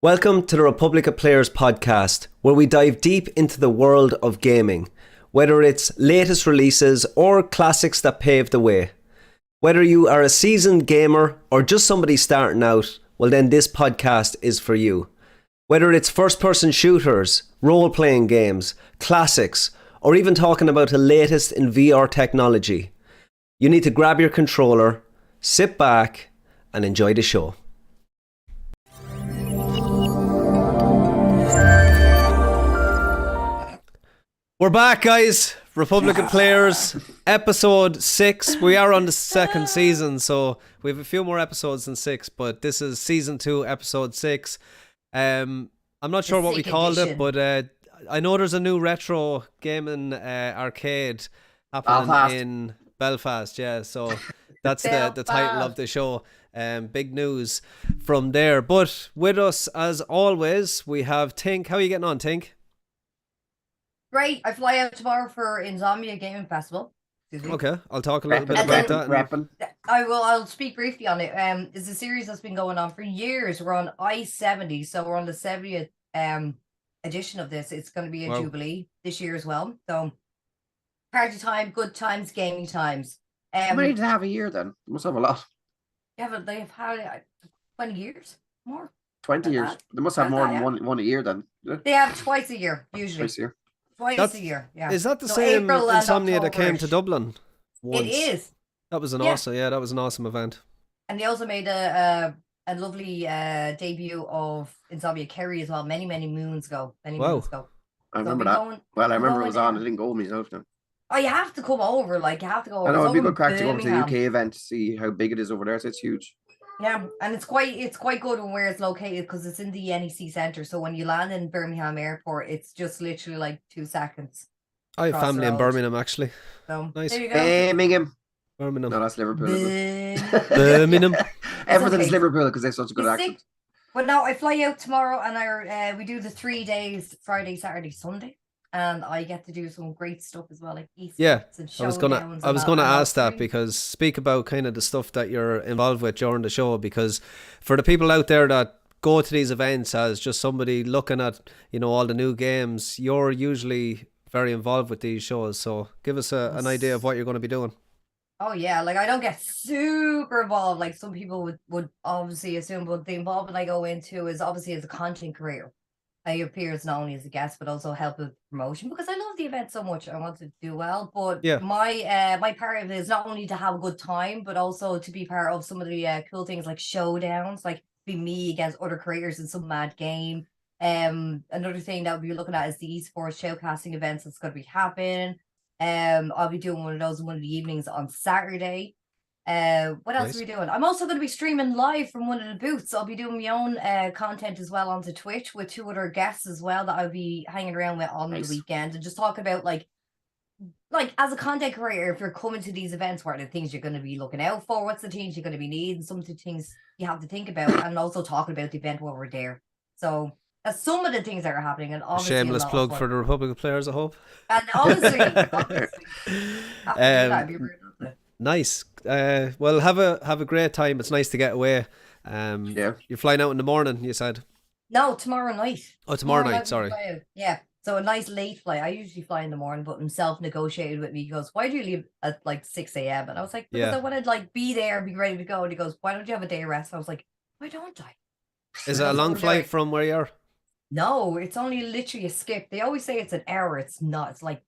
Welcome to the Republic of Players podcast, where we dive deep into the world of gaming, whether it's latest releases or classics that paved the way. Whether you are a seasoned gamer or just somebody starting out, well then this podcast is for you. Whether it's first-person shooters, role-playing games, classics, or even talking about the latest in VR technology, you need to grab your controller, sit back, and enjoy the show. We're back, guys. Republic of Players, episode 6. We are on the second season, so we have a few more episodes than 6, but this is season 2, episode 6. I'm not sure what we called it, but I know there's a new retro gaming arcade happening in Belfast, yeah, so that's the title of the show. Big news from there. But with us, as always, we have Tink. How are you getting on, Tink? Great. I fly out tomorrow for Insomnia Gaming Festival. Okay, I'll talk a little bit about that. I'll speak briefly on it. It's a series that's been going on for years. We're on I-70, so we're on the 70th edition of this. It's going to be a Jubilee this year as well. So party time, good times, gaming times. How many do they have a year then? They must have a lot. Yeah, but they've had 20 years more. 20 years. They must have more than one a year then. They have twice a year, usually. Twice a year. Twice a year, yeah. Is that the same Insomnia that came to Dublin once? It is. That was an awesome event. And they also made a lovely debut of Insomnia Kerry as well, many moons ago. Moons ago. I remember that. I remember it was on. I didn't go myself now. Oh, you have to come over. You have to go over. I know, it'd be good crack to go over to the UK event to see how big it is over there. So it's huge. Yeah, and it's quite good where it's located because it's in the NEC Centre. So when you land in Birmingham Airport, it's just literally like 2 seconds. I have family in Birmingham, actually. So nice. There you go. Birmingham. No, that's Liverpool. Birmingham. Everything's Liverpool because they have such a good accent. But no, I fly out tomorrow and we do the 3 days, Friday, Saturday, Sunday. And I get to do some great stuff as well, like esports and showdowns. I was gonna ask that because speak about kind of the stuff that you're involved with during the show, because for the people out there that go to these events as just somebody looking at, all the new games, you're usually very involved with these shows. So give us an idea of what you're going to be doing. Oh yeah, I don't get super involved like some people would obviously assume, but the involvement I go into is obviously as a content creator. I appear as not only as a guest but also help with promotion because I love the event so much. I want to do well, but my part of it is not only to have a good time but also to be part of some of the cool things like showdowns, like be me against other creators in some mad game. Another thing that we'll be looking at is the esports showcasing events that's going to be happening. I'll be doing one of those in one of the evenings on Saturday. What else are we doing? I'm also going to be streaming live from one of the booths. I'll be doing my own content as well onto Twitch with 2 other guests as well that I'll be hanging around with on the weekend and just talking about like as a content creator, if you're coming to these events, what are the things you're going to be looking out for? What's the things you're going to be needing? Some of the things you have to think about, and also talking about the event while we're there. So that's some of the things that are happening. And obviously shameless plug for the Republic of Players, I hope. And obviously that'd be rude. Nice. Well, have a great time. It's nice to get away. You're flying out in the morning, you said? No, tomorrow night. Oh, tomorrow night, sorry. Yeah, so a nice late flight. I usually fly in the morning, but himself negotiated with me. He goes, why do you leave at like 6 a.m? And I was like, because I want to be there and be ready to go. And he goes, why don't you have a day rest? And I was like, why don't I? Is it a long flight from where you are? No, it's only literally a skip. They always say it's an hour. It's not. It's like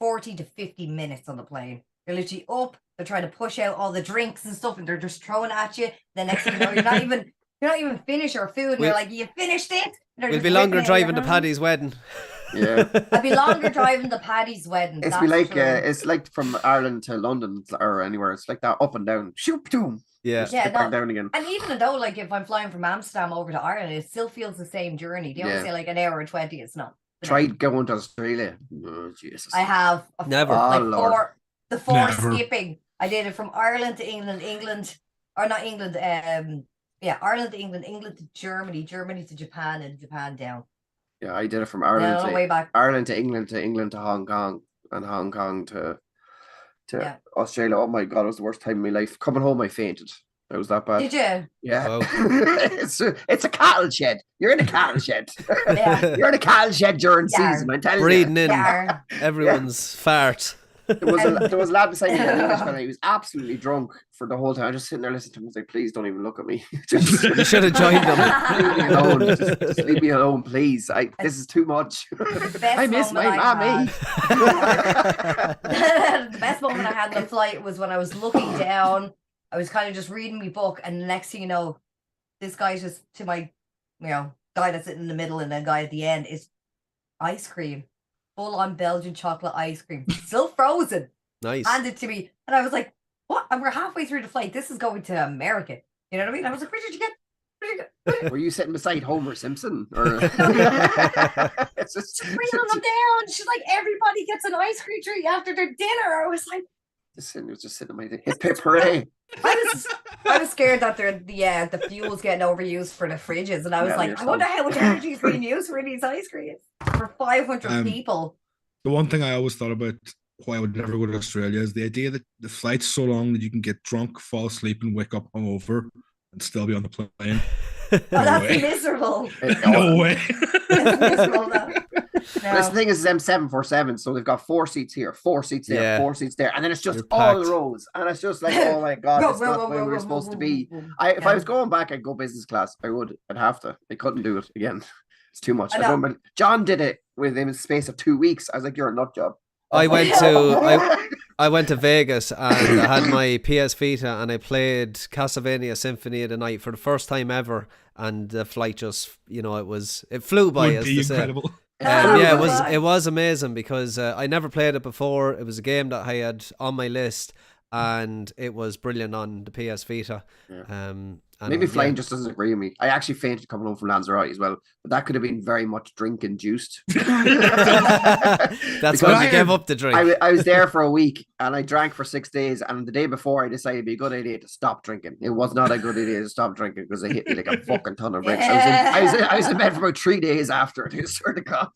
40 to 50 minutes on the plane. You're literally up. They're trying to push out all the drinks and stuff, and they're just throwing at you. The next thing you know, you're not even finished your food, and you're like, you finished it. We'll be longer driving to Paddy's wedding. Yeah, I'll be longer driving to Paddy's wedding. It's like from Ireland to London or anywhere. It's like that up and down. Shoop doom. Yeah, down again. And even though if I'm flying from Amsterdam over to Ireland, it still feels the same journey. They always say like an hour and 20. It's not. Tried going to Australia. Oh Jesus! I have never. Four skipping. I did it from Ireland to England, or not England. Ireland to England, England to Germany, Germany to Japan, and Japan down. Yeah, I did it from Ireland to England to Hong Kong, and Hong Kong to Australia. Oh my God, it was the worst time of my life. Coming home, I fainted. It was that bad. Did you? Yeah. Wow. It's a cattle shed. You're in a cattle shed. Yeah. You're in a cattle shed during Yeah. season. I tell Breathing you. in Yeah. everyone's fart. There was a lad beside me, an English fella. He was absolutely drunk for the whole time. I was just sitting there listening to him. I was like, please don't even look at me. Just You should have joined them. leave me alone. Just leave me alone, please. This is too much. best I miss my moment I mommy. The best moment I had on the flight was when I was looking down. I was kind of just reading my book, and the next thing you know, this guy just to my, guy that's sitting in the middle and the guy at the end is ice cream, full on Belgian chocolate ice cream, still frozen, Nice. handed to me, and I was like, "What?" And we're halfway through the flight. This is going to America. You know what I mean? I was like, "Where did you get? Where did you get?" Were you sitting beside Homer Simpson? Or it's just Bringing them down. She's like, everybody gets an ice cream treat after their dinner. I was like, it was just sitting in my hip hip hooray. I was scared that the fuel's getting overused for the fridges, and I was Yeah, like, I yourself. wonder how much energy is being used for these ice creams for 500 people. The one thing I always thought about why I would never go to Australia is the idea that the flight's so long that you can get drunk, fall asleep, and wake up hungover and still be on the plane. Oh, that's way. miserable. No way. That's miserable, though. This No. thing is M747, so they've got 4 seats here, 4 seats there, Yeah. 4 seats there, and then it's just You're all packed. rows, and it's just like, oh my god, it's not where we're supposed to be. If I was going back, I'd go business class. I'd have to. I couldn't do it again. It's too much. I I know. don't remember- John did it within a space of 2 weeks. I was like, you're a nut job. I went to Vegas and I had my PS Vita and I played Castlevania Symphony of the Night for the first time ever, and the flight just, it flew by. Would as be they say. incredible. Yeah, it was amazing because I never played it before. It was a game that I had on my list, and it was brilliant on the PS Vita. Yeah. And Maybe flying yeah. just doesn't agree with me. I actually fainted coming home from Lanzarote as well, but that could have been very much drink induced. That's when you gave up the drink. I was there for a week and I drank for 6 days, and the day before I decided it'd be a good idea to stop drinking. It was not a good idea to stop drinking because it hit me like a fucking ton of bricks. I was in bed for about 3 days after it. I swear to God.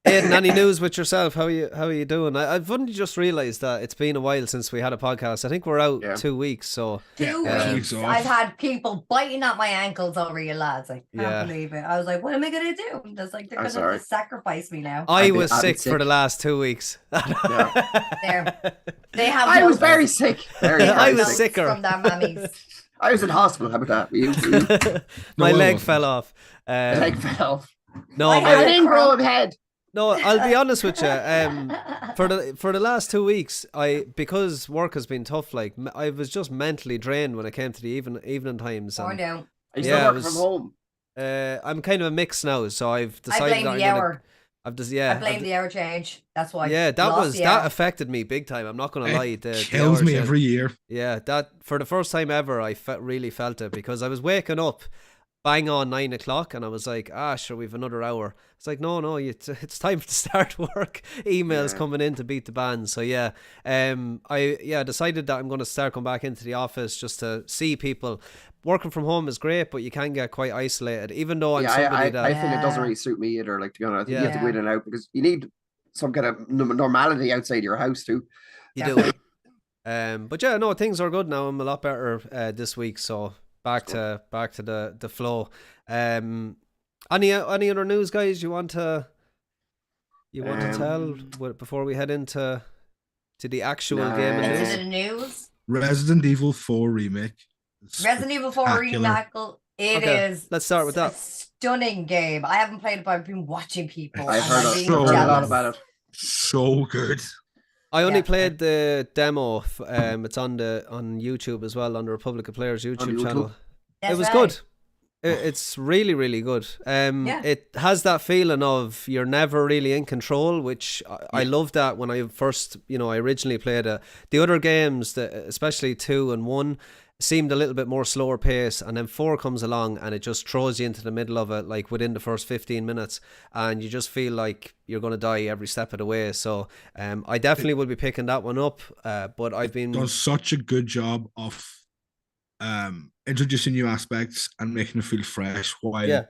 Aidan, any news with yourself? How are you doing? I've only just realised that it's been a while since we had a podcast. I think we're out 2 weeks, so 2 Yeah. weeks. Weeks off. I've had people biting at my ankles over you lads. I can't Yeah. believe it. I was like, what am I gonna do? It's like they're I'm gonna sorry. sacrifice me now. I I've been- was I've been sick for the sick. last 2 weeks. There. They have I no was very sick. Very, I very was sick. sicker. from their mammies. I was in hospital. How about that? You My No, I leg wasn't. fell off. the leg fell off. No, I I had my, didn't grow a head. no. I'll be honest with you. For the last 2 weeks, because work has been tough. Like I was just mentally drained when it came to the evening times. Or And, no. I Yeah, still it work was- from home. I'm kind of a mix now, so I've I decided blame that the I'm gonna. hour. I've just I blame the hour change. That's why. Yeah, that Lost was the that hour. affected me big time. I'm not gonna lie. It The kills hour me change. every year. Yeah, that for the first time ever, I really felt it because I was waking up bang on 9 o'clock and I was like, sure, we've another hour. It's like, no, it's time to start work. Emails Yeah. coming in to beat the band. So yeah, I decided that I'm going to start going back into the office just to see people. Working from home is great, but you can get quite isolated. Even though I'm Yeah, somebody I that think it doesn't Yeah. really suit me either. Like, to be honest, I think you have to Yeah. go in and out because you need some kind of normality outside your house too. you do. But yeah, no, things are good now. I'm a lot better this week, so back to the flow. Any other news, guys? You want to tell before we head into the actual Nah. game of Into news? the news. Resident Evil 4 remake. It's Resident Evil 4 spectacular. remake. It Okay, is. let's start with a that. stunning game. I haven't played it, but I've been watching people. I've and heard, I'm a, being so I've heard a lot jealous. about it. So good. I only Yeah. played the demo. It's on YouTube as well, on the Republic of Players YouTube YouTube? channel. That's It was right. good. It's really, really good. Yeah. It has that feeling of you're never really in control, which I loved that when I first, I originally played it. The other games, especially 2 and 1, seemed a little bit more slower pace, and then 4 comes along and it just throws you into the middle of it, like within the first 15 minutes, and you just feel like you're going to die every step of the way. So I definitely will be picking that one up, but I've been... Done such a good job of introducing new aspects and making it feel fresh while Yeah.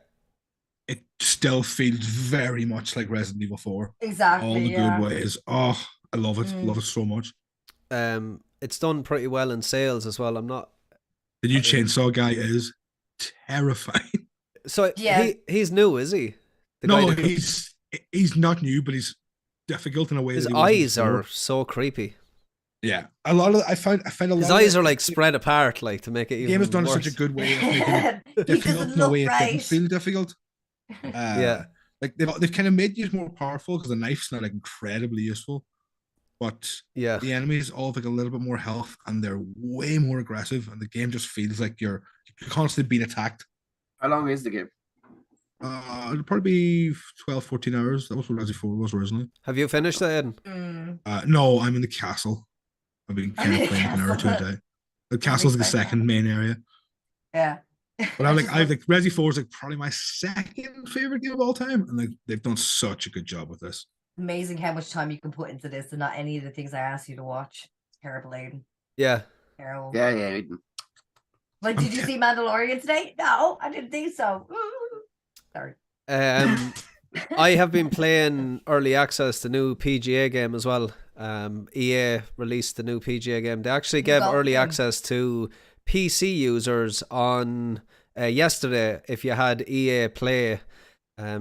it still feels very much like Resident Evil 4. Exactly. All the yeah. good ways. Oh, I love it. Mm. Love it so much. It's done pretty well in sales as well. I'm not The new chainsaw guy is terrifying. So Yeah. he's new, is he? The No, guy that- he's not new, but he's difficult in a way. his that he wasn't eyes before. are so creepy. Yeah, a lot of I find a lot. His of eyes it- are like spread apart, like to make it The even game has done worse. such a good way of making it he difficult doesn't in a look way it right. didn't feel difficult. Yeah. Like they've kind of made you more powerful because the knife's not like incredibly useful, but Yeah. the enemies all have like a little bit more health and they're way more aggressive, and the game just feels like you're constantly being attacked. How long is the game? It'll probably be 12, 14 hours. That was what Resi 4 was originally. Have you finished it, Eden? No, I'm in the castle. I've been I'm kind in of the playing an hour or two a castle. day. The castle's the excited. second main area. Yeah. But I've like Resi 4 is like probably my second favorite game of all time. And like they've done such a good job with this. Amazing how much time you can put into this and not any of the things I asked you to watch. It's terrible, Aiden. Yeah. Terrible. Yeah. Like, did you see Mandalorian today? No, I didn't think so. Sorry. I have been playing early access the new PGA game as well. EA released the new PGA game. They actually gave golf early game. access to PC users on yesterday if you had EA Play.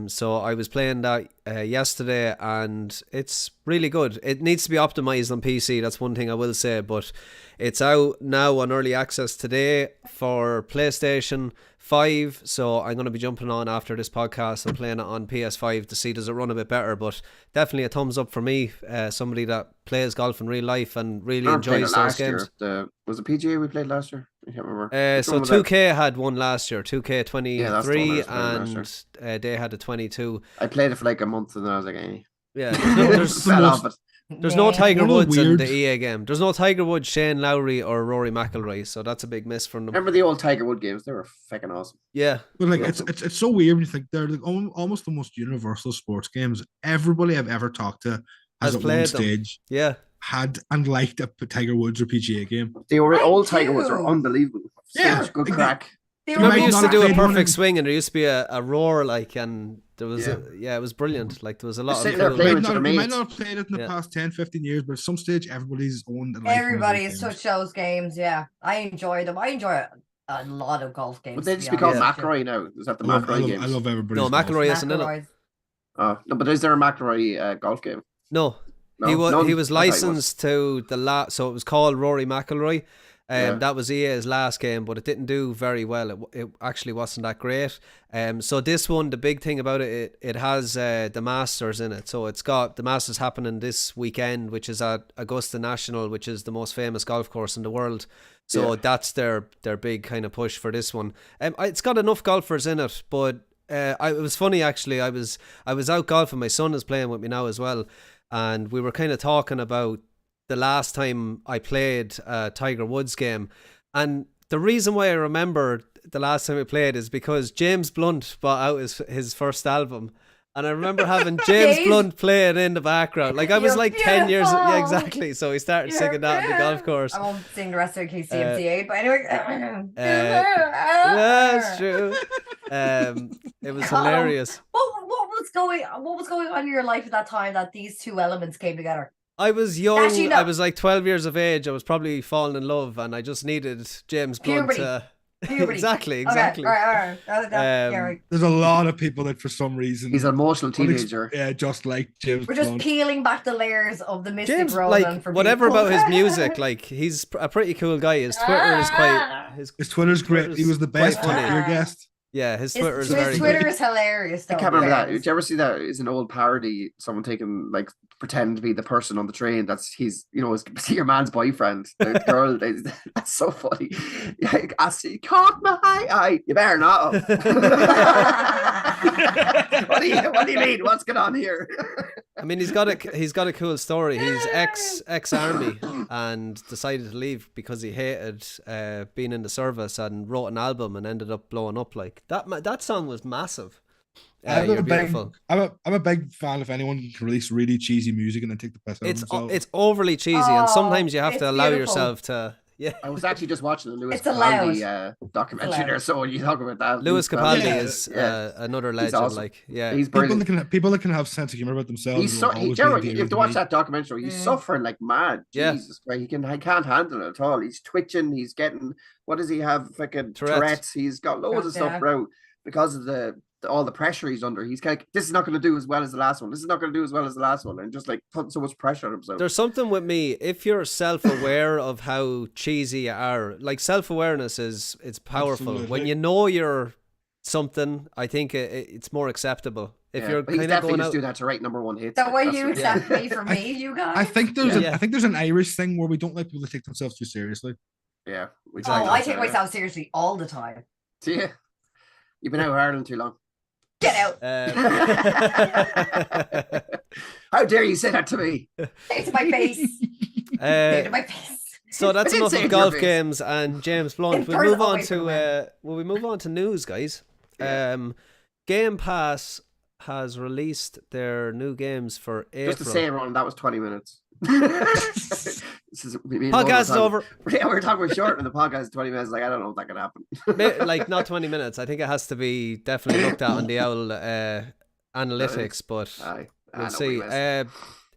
So I was playing that yesterday, and it's really good. It needs to be optimized on PC. That's one thing I will say, but it's out now on early access today for PlayStation 5. So I'm going to be jumping on after this podcast and playing it on PS5 to see does it run a bit better. But definitely a thumbs up for me. Somebody that plays golf in real life and really I played enjoys it those last games. year. Was it PGA we played last year? I can't remember. Which So one was that? 2K had one last year, 2K23, Yeah, that's the one I was playing and last they had a 22. I played it for like a month and then I was like, eh. Yeah, there's, the Fell most- off it. there's no Tiger One of Woods the in weird- the EA game. There's no Tiger Woods, Shane Lowry, or Rory McIlroy, so that's a big miss from them. Remember the old Tiger Wood games? They were fucking awesome. Yeah, But like it's so weird when you think they're like almost the most universal sports games. Everybody I've ever talked to Has has at played one them. stage yeah. had and liked a Tiger Woods or PGA game. The old I Tiger Woods were do. unbelievable. Yeah, Such good exactly. crack. They You were Remember might we used to not do a played one perfect in- swing, and there used to be a roar, like, and there was Yeah. it was brilliant. Like there was a lot Just of sitting there cool- playing You with might, your not, you might mates. not have played it in the Yeah. past 10, 15 years, but at some stage everybody's owned and liked one of Everybody those has games. touched those games. Yeah, I enjoy them. I enjoy a lot of golf games. Would they to just be called honest with you. McElroy now? Is that the I love, I McElroy love, games? I love everybody's No, golf. McIlroy isn't in it. McElroy's. Oh, no, but is there a McElroy golf game? No, No, he was none? he was I thought he was. licensed to the so it was called Rory McIlroy. Yeah. That was EA's last game, but it didn't do very well. It actually wasn't that great. So this one, the big thing about it has the Masters in it. So it's got the Masters happening this weekend, which is at Augusta National, which is the most famous golf course in the world. So Yeah. that's their big kind of push for this one. It's got enough golfers in it, but it was funny actually. I was out golfing. My son is playing with me now as well, and we were kind of talking about the last time I played a Tiger Woods game. And the reason why I remember the last time I played is because James Blunt brought out his first album. And I remember having James Dave? Blunt playing in the background. Like I was You're like 10 years. Yeah, beautiful. exactly. So he started You're singing that on the golf course. I won't sing the rest of KCMCA, but anyway. That's true. It was Come on. hilarious. What was going on in your life at that time that these two elements came together? I was young. Actually, no. I was like 12 years of age. I was probably falling in love, and I just needed James Blunt Puberty. to. Puberty. Exactly. Okay, all right. Yeah, right. There's a lot of people that for some reason He's an emotional unex- teenager. Yeah, just like James We're just Blunt. peeling back the layers of the Mystic James, Ronan like for whatever people. about his music, like he's a pretty cool guy. His Twitter is quite His Twitter's great. He was the Twitter's best quite funny. your guest. yeah. His Twitter is His very Twitter good. is hilarious. I Though, can't remember that. hilarious. Did you ever see that? It's an old parody. Someone taking like pretend to be the person on the train. He's see your man's boyfriend. The girl. That's so funny. Yeah, I see. Caught my eye. You better not. what do you mean? What's going on here? I mean, he's got a cool story. He's ex army and decided to leave because he hated being in the service and wrote an album and ended up blowing up. Like that song was massive. I'm You're a big- beautiful. I'm a big fan if anyone can release really cheesy music and then take the piss out of It's themselves. it's overly cheesy, and sometimes you have it's to allow beautiful. yourself to Yeah. I was actually just watching the Lewis It's allowed. Capaldi documentary allowed. there. So when you talk about that, Lewis Capaldi Yeah, is yeah. another legend. awesome. Like, yeah, He's People brilliant. that can have sense of humor about themselves. He's will so always Jeremy, be you have to watch that documentary. He's Mm. suffering like mad. Yeah. Jesus Christ, he can't handle it at all. He's twitching. He's getting, what does he have? Fucking Tourette's. Tourette's. He's got loads of stuff Yeah. bro, because of all the pressure he's under. He's like, this is not going to do as well as the last one. This is not going to do as well as the last one, and just like putting so much pressure on himself. there's something with me. If you're self-aware of how cheesy you are, like self-awareness it's powerful. When Absolutely. you know you're something, I think it's more acceptable. If Yeah, you're but he's kind of definitely going just out, doing that to write #1 hits. That way That's you what- accept me for I- me, you guys. I think there's Yeah. I think there's an Irish thing where we don't like people to take themselves too seriously. Yeah. we Oh, try I not take to. myself seriously all the time. Yeah. You've been out of Ireland too long. Get out. How dare you say that to me? Say it to my face. Say it to my face. So that's I didn't enough say it of to your golf face. games and James Blunt. In We'll person, move on away from to the will we move on to news, guys? Yeah. Game Pass has released their new games for April. Just to say, everyone, that was 20 minutes. This is me and Mona Podcast is talking- over. Yeah, we were talking about short, and the podcast is 20 minutes. Like, I don't know if that can happen. Like not 20 minutes. I think it has to be definitely looked at on the owl analytics, but Aye. we'll I know see. what he was.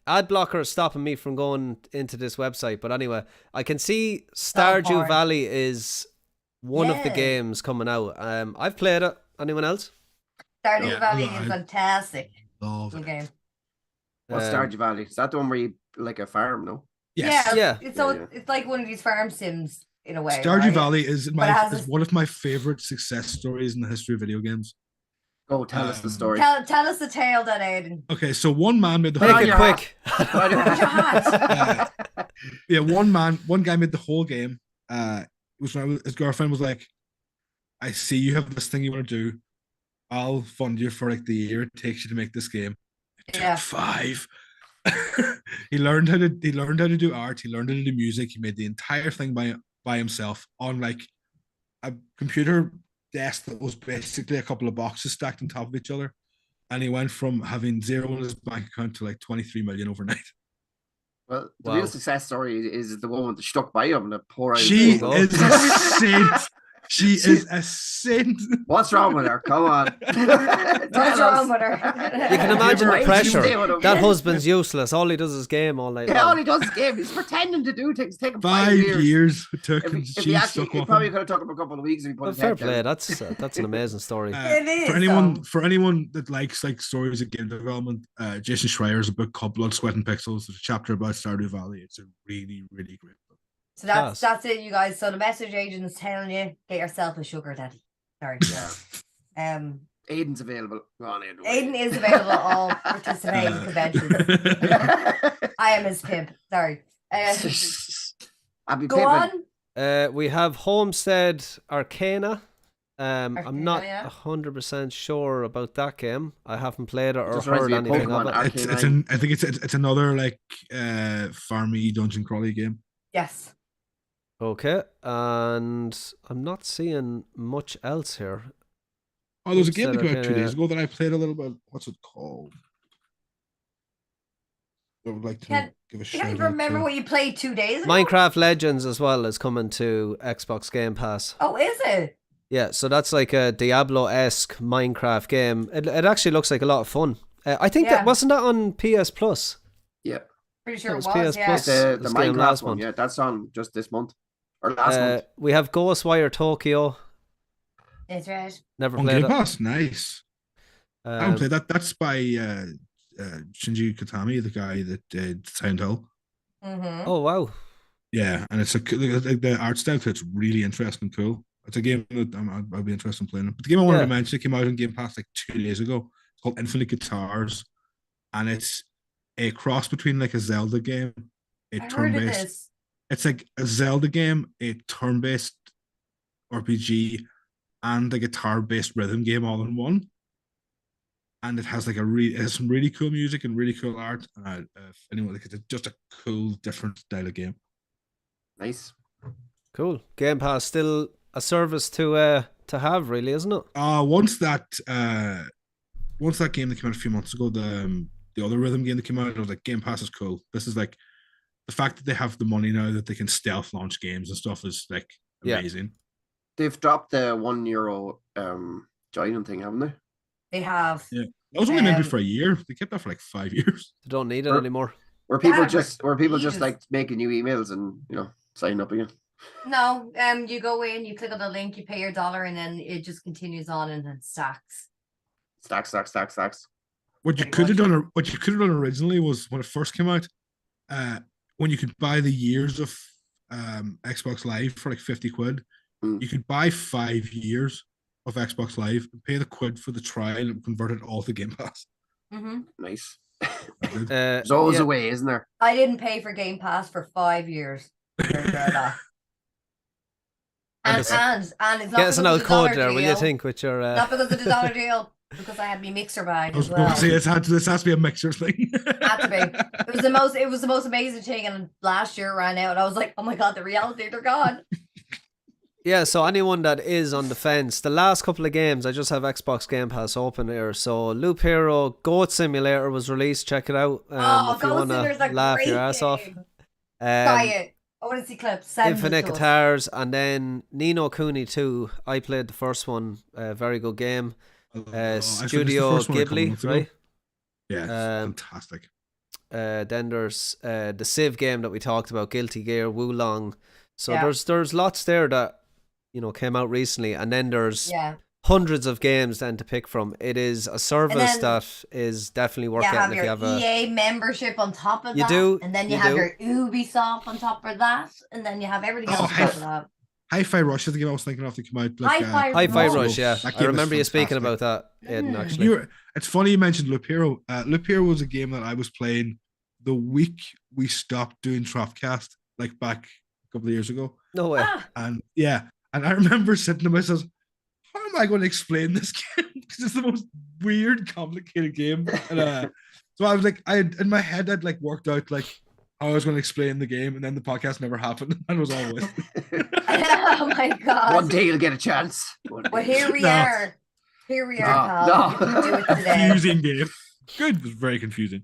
Ad blocker is stopping me from going into this website, but anyway, I can see Stardew porn. Valley is one of the Yeah. games coming out. I've played it. Anyone else? Stardew Yeah. Valley Yeah, is fantastic. Love Good it. game. What's Stardew Valley? Is that the one where you like a farm? No. Yes. Yeah. It's Yeah. it's like one of these farm sims in a way. Stardew right? Valley is But it has is this- one of my favorite success stories in the history of video games. Go tell us the Um, story. Tell us the tale that Aiden. Okay, so one man made the Put on Make it your quick. Put your hat. yeah, one guy made the whole game. It was when his girlfriend was like, "I see you have this thing you want to do. I'll fund you for like the year it takes you to make this game." It took Yeah. 5. he learned how to do art. He learned how to do music. He made the entire thing by himself on like a computer desk that was basically a couple of boxes stacked on top of each other. And he went from having 0 in his bank account to like 23 million overnight. Well, the Wow. real success story is the one that stuck by him. The poor. She you go. is a saint. She is a saint. What's wrong with her? Come on. What's wrong with her? You can imagine Why the would you stay pressure. with him? That husband's useless. All he does is game all night Yeah, all long. he does is game. He's pretending to do things. Take him 5 years it took, If and he she actually, stuck it with probably him. could have took him a couple of weeks if he put Well, his fair head play. down. That's an amazing story. It is, For anyone that likes like stories of game development, Jason Schreier's book called Blood, Sweat, and Pixels. There's a chapter about Stardew Valley. It's a really, really great book. So Class. that's it, you guys. So the message agent's telling you, get yourself a sugar daddy. Sorry. Yeah. Aiden's available. Go on, Aiden. Aiden is available at all participating conventions. I am his pimp. Sorry. I'll be Go pimping. on. We have Homestead Arcana. I'm Arcana, not yeah. 100% sure about that game. I haven't played it or Just reminds heard me of anything of Pokemon it. Arcane. I think it's another like farmy dungeon crawly game. Yes. Okay, and I'm not seeing much else here. Oh, there was a game that Homestead came out 2 Arcana. days ago that I played a little bit. What's it called? I would like to Can't- give a I shout can't even out remember to. what you played 2 days ago. Minecraft Legends as well is coming to Xbox Game Pass. Oh, is it? Yeah, so that's like a Diablo-esque Minecraft game. It actually looks like a lot of fun. I think Yeah. that wasn't that on PS Plus. Yeah. Pretty sure That it was was. PS Yeah. Plus. The This game Minecraft last one. month. Yeah, that's on just this month. Or last month. We have Ghostwire Tokyo. That's right. Never On played Game it. Pass, nice. I haven't played that. That's by Shinji Katami, the guy that did Silent Hill. Mm-hmm. Oh wow! Yeah, and it's the art style to it's really interesting and cool. It's a game that I'll be interested in playing. But the game I wanted Yeah. to mention, it came out on Game Pass like 2 days ago. It's called Infinite Guitars, and it's a cross between like a Zelda game, a I heard of turn-based. this. It's like a Zelda game, a turn-based RPG, and a guitar-based rhythm game all in one. And it has like it has some really cool music and really cool art. And anyway, like, it's just a cool, different style of game. Nice. Cool. Game Pass still a service to have, really, isn't it? Once that game that came out a few months ago, the other rhythm game that came out, I was like, Game Pass is cool. This is like the fact that they have the money now that they can stealth launch games and stuff is like Yeah. amazing. They've dropped the €1 joining thing, haven't they? They have. Yeah. That was only maybe Um, for a year. They kept that for like 5 years. They don't need it Or- anymore. Were people Yeah, just Jesus. like making new emails and signing up again? No, you go in, you click on the link, you pay your $1, and then it just continues on and then stacks. Stacks. What you Pretty could have much. done, originally was when it first came out, when you could buy the years of Xbox Live for like 50 quid, Mm. you could buy 5 years of Xbox Live and pay the quid for the trial and convert it all to Game Pass. Hmm Nice. Good. There's always yeah. a way, isn't there? I didn't pay for Game Pass for 5 years. And it's not Get us because an of old the code dollar there, will you deal. think, with your Not because of the dollar deal, because I had my mixer bag I was as going well. to say this has to be a mixer thing. Had to be. It was the most amazing thing, and last year it ran out, and I was like, oh my god, the reality, they're gone. Yeah, so anyone that is on the fence, the last couple of games, I just have Xbox Game Pass open here. So Loop Hero Goat Simulator was released. Check it out if you want Simulator's to a laugh great your ass off. game. Try Um, it. I want to see clips. Send Infinite it to us. Guitars, and then Nino Kuni 2. I played the first one. Very good game. I finished the Studio first one a couple Ghibli, months ago. right? Yeah, it's Um, fantastic. Then there's the Civ game that we talked about, Guilty Gear, Wulong. So Yeah. there's lots there that came out recently, and then there's Yeah. hundreds of games then to pick from. It is a service then that is definitely worth You have getting if your you have a. EA membership on top of You that. do, And then you you have do. your Ubisoft on top of that. And then you have everything Oh, else on top of that. Hi-Fi Rush is the game I was thinking of to come out. Like, Hi-Fi Hi-Fi Rush. Rush, yeah. That I game is remember you speaking fantastic. about that, Aidan, Mm. actually. It's funny you mentioned Loop Hero. Loop Hero was a game that I was playing the week we stopped doing Tropcast, like back a couple of years ago. No way. Ah, And I remember sitting to myself, how am I going to explain this game? Because it's the most weird, complicated game. And so I was like, in my head, I'd like worked out like how I was going to explain the game, and then the podcast never happened. And it was all wasted. oh my god. One day you'll get a chance. Well, here we No. are. Here we are, No, pal. no. You can do it today. Confusing game. Good, it was very confusing.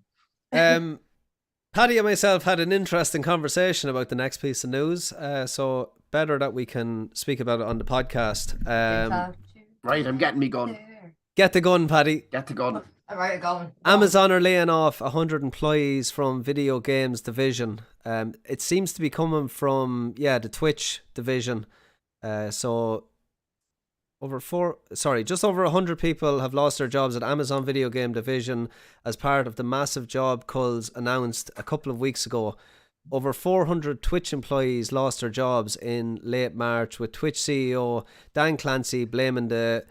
Paddy and myself had an interesting conversation about the next piece of news. So better that we can speak about it on the podcast. Right, I'm getting me gun. Get the gun, Paddy. Get the gun. All right, going. Amazon are laying off 100 employees from video games division. It seems to be coming from the Twitch division. So just over 100 people have lost their jobs at Amazon video game division as part of the massive job culls announced a couple of weeks ago. Over 400 Twitch employees lost their jobs in late March, with Twitch CEO Dan Clancy blaming the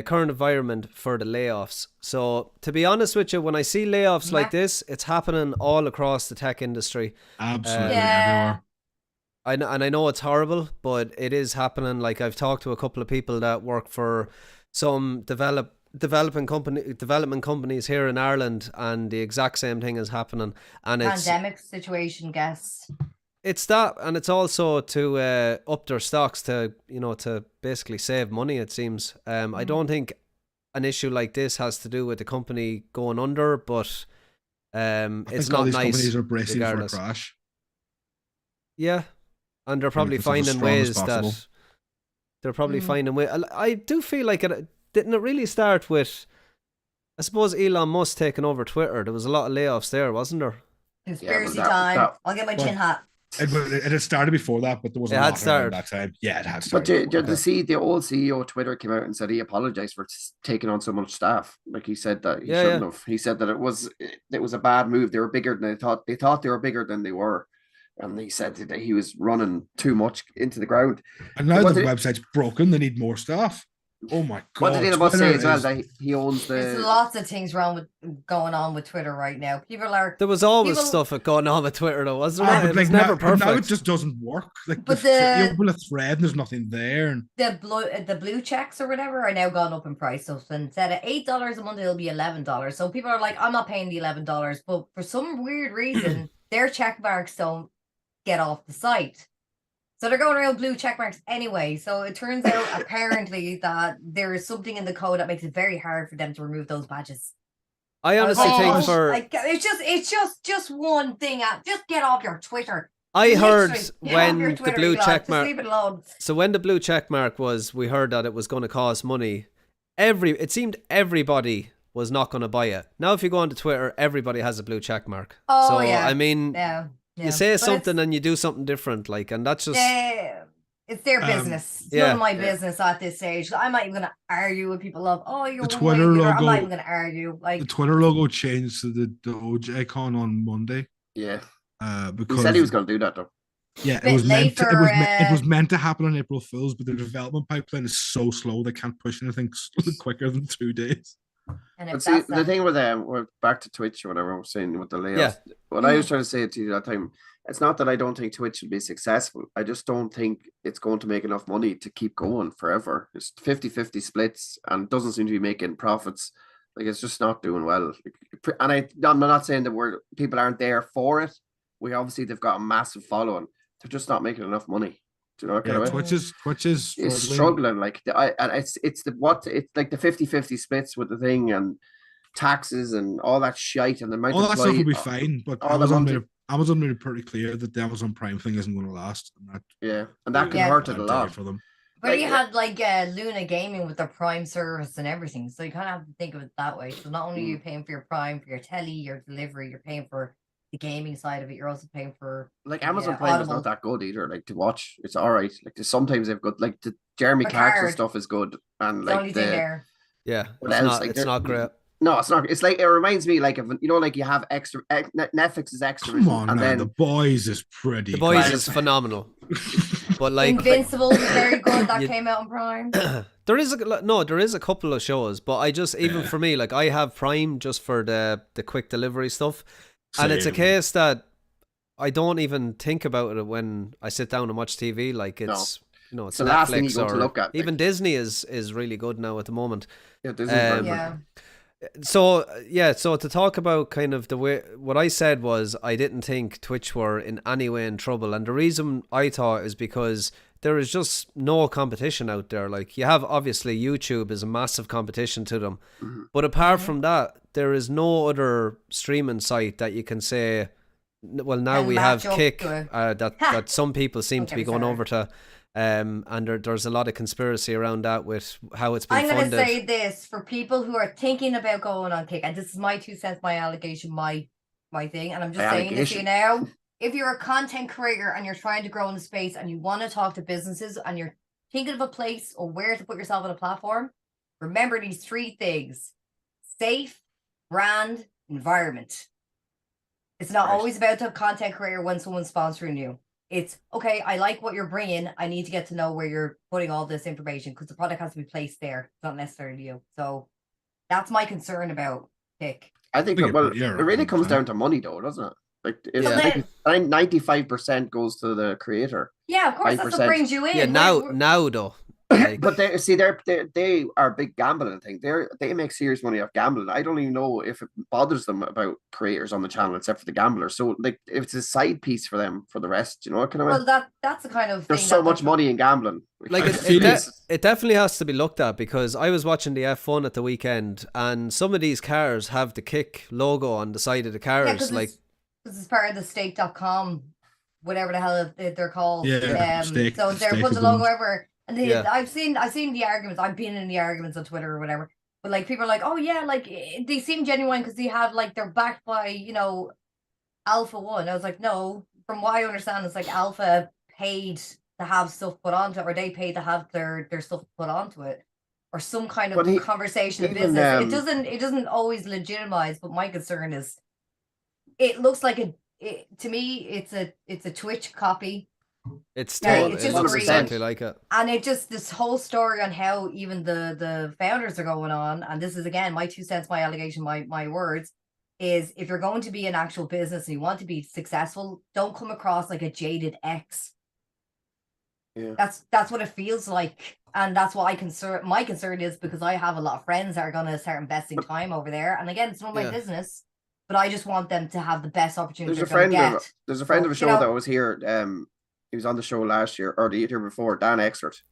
current environment for the layoffs. So, to be honest with you, when I see layoffs like this, it's happening all across the tech industry. Absolutely Yeah. everywhere. I know it's horrible, but it is happening. Like, I've talked to a couple of people that work for some development companies here in Ireland, and the exact same thing is happening. And Pandemic situation, guess. it's that, and it's also to up their stocks to basically save money. It seems. I don't think an issue like this has to do with the company going under, but I it's think all not these nice. companies are bracing regardless. for a crash. Yeah, and they're probably it's as finding strong as ways possible. that they're probably finding ways. I do feel like didn't it really start with, I suppose, Elon Musk taking over Twitter. There was a lot of layoffs there, wasn't there? Conspiracy that- time. that- I'll get my Well, chin hat. It had started before that, but there was It a had lot around started. that time. Yeah, it had But started. did the old CEO of Twitter came out and said he apologized for taking on so much staff. Like, he said that he Yeah, shouldn't have. He said that it was a bad move. They were bigger than they thought. They thought they were bigger than they were. And he said that he was running too much into the ground. And now What the did it- website's broken. They need more staff. Oh my god! What did Elon Musk say Twitter as well? is- That he owns There's the. lots of things going on with Twitter right now. People are. There was always People- stuff going on with Twitter, though, wasn't Ah, there? but It like was never now, but now it perfect. just doesn't work. Like, But you open a thread and there's nothing there. And The blue checks or whatever are now gone up in price. So instead of $8 a month, it'll be $11. So people are like, I'm not paying the $11, but for some weird reason, their check marks don't get off the site. So they're going around blue check marks anyway. So it turns out apparently that there is something in the code that makes it very hard for them to remove those badges. I honestly Oh, think for like, it's just one thing. Just get off your Twitter. I heard Literally, get off when your the Twitter, blue you lot. check Just mark. leave it alone. So when the blue check mark was, we heard that it was going to cost money. It seemed everybody was not going to buy it. Now, if you go onto Twitter, everybody has a blue check mark. Oh, so yeah. I mean, Yeah. you say But something and you do something different, like, and that's just yeah, it's their business. It's none yeah. of my business at this stage. I'm not even going to argue with people of, oh, you're The one way or Twitter the other. I'm not logo- even going to argue. Like, The Twitter logo changed to the Doge icon on Monday. Yeah. He Because said he was going to do that though. yeah, bit it was meant to, late it was for, meant to happen on April Fools, but the development pipeline is so slow they can't push anything quicker than 2 days. and But if see, that's the that, thing with we're back to Twitch or whatever I was saying with the layoffs. Yeah. What I was trying to say to you that time, it's not that I don't think Twitch will be successful. I just don't think it's going to make enough money to keep going forever. It's 50-50 splits and doesn't seem to be making profits. Like it's just not doing well. And I'm not saying that people aren't there for it. They've got a massive following. They're just not making enough money. Do you know what kind Yeah, of way? Twitch is It's struggling. struggling. Like it's like the 50-50 splits with the thing and taxes and all that shite and the amount All of that stuff will be employee- fine, but all the Amazon made it pretty clear that the Amazon Prime thing isn't going to last. and that can Yeah. hurt it a I'm lot. sorry for them. but like, you had like Luna Gaming with their Prime service and everything. So you kind of have to think of it that way. So not only are you paying for your Prime, for your telly, your delivery, you're paying for the gaming side of it. You're also paying for Like Yeah, Amazon Prime is Audible. not that good either. Like to watch, it's all right. Like sometimes they've got like the Jeremy The Clarkson card. stuff is good, and the only like thing there. yeah. What It's else? not. Like, It's they're- not great. no, it's not. It's like it reminds me like of like you have extra Netflix is extra. Come on, and now, then The Boys is pretty. The Boys Right. is phenomenal, but like Invincible was very good. That You- came out on Prime. there is a couple of shows, but I just even Yeah. for me, like I have Prime just for the quick delivery stuff, and it's a Same. case that I don't even think about it when I sit down and watch TV. Like it's it's the last thing you Netflix go to or look at, like- even Disney is really good now at the moment. yeah, Disney's very good. Yeah. So to talk about kind of the way what I said was I didn't think Twitch were in any way in trouble, and the reason I thought is because there is just no competition out there. Like you have obviously YouTube is a massive competition to them, but apart from that, there is no other streaming site that you can say. Well, now Can we have match up Kick to it. that some people seem Don't to get be me going started. over to. And there's a lot of conspiracy around that with how it's been I'm going to funded. say this for people who are thinking about going on Kick, and this is my 2 cents, my allegation, my thing, and I'm just My saying this to you allegation. now. If you're a content creator and you're trying to grow in the space and you want to talk to businesses and you're thinking of a place or where to put yourself on a platform, remember these 3 things: safe, brand, environment. It's not Right. always about the content creator when someone's sponsoring you. It's okay. I like what you're bringing. I need to get to know where you're putting all this information because the product has to be placed there. It's not necessarily you. So that's my concern about Kick. I think think well, it- yeah, it really comes 100%. down to money, though, doesn't it? Like, Yeah. I think 95% goes to the creator. Yeah, of course, that's what 5%. brings you in. Yeah, Like, now though. Like, But they are a big gambling thing. They make serious money off gambling. I don't even know if it bothers them about creators on the channel, except for the gamblers. So like, it's a side piece for them for the rest. You know what kind of? well, that's the kind of There's thing so that much they're- money in gambling. like I it, feel it definitely has to be looked at because I was watching the F1 at the weekend and some of these cars have the Kick logo on the side of the Yeah, cars. because Like, this is part of the stake.com, whatever the hell they're called. Yeah, Stake- so they're Stake putting is the logo one. everywhere. And Yeah. I've seen the arguments. I've been in the arguments on Twitter or whatever. But like people are like, oh yeah, like they seem genuine because they have like they're backed by Alpha One. I was like, no. From what I understand, it's like Alpha paid to have stuff put onto it, or they paid to have their stuff put onto it, or some kind of But conversation of even, business. It doesn't always legitimize. But my concern is, it looks like to me, it's a Twitch copy. it's Yeah, total, it's it just looks green. exactly like it. And it just this whole story on how even the founders are going on, and this is again my 2 cents, my allegation, my words, is if you're going to be an actual business and you want to be successful, don't come across like a jaded ex. Yeah. That's what it feels like, and that's what my concern is because I have a lot of friends that are going to start investing time over there, and again, it's not my Yeah. business, but I just want them to have the best opportunity There's a they're going friend to of get. there's a friend So, of a show you know- that was here. He was on the show last year or the year before. Dan Exert.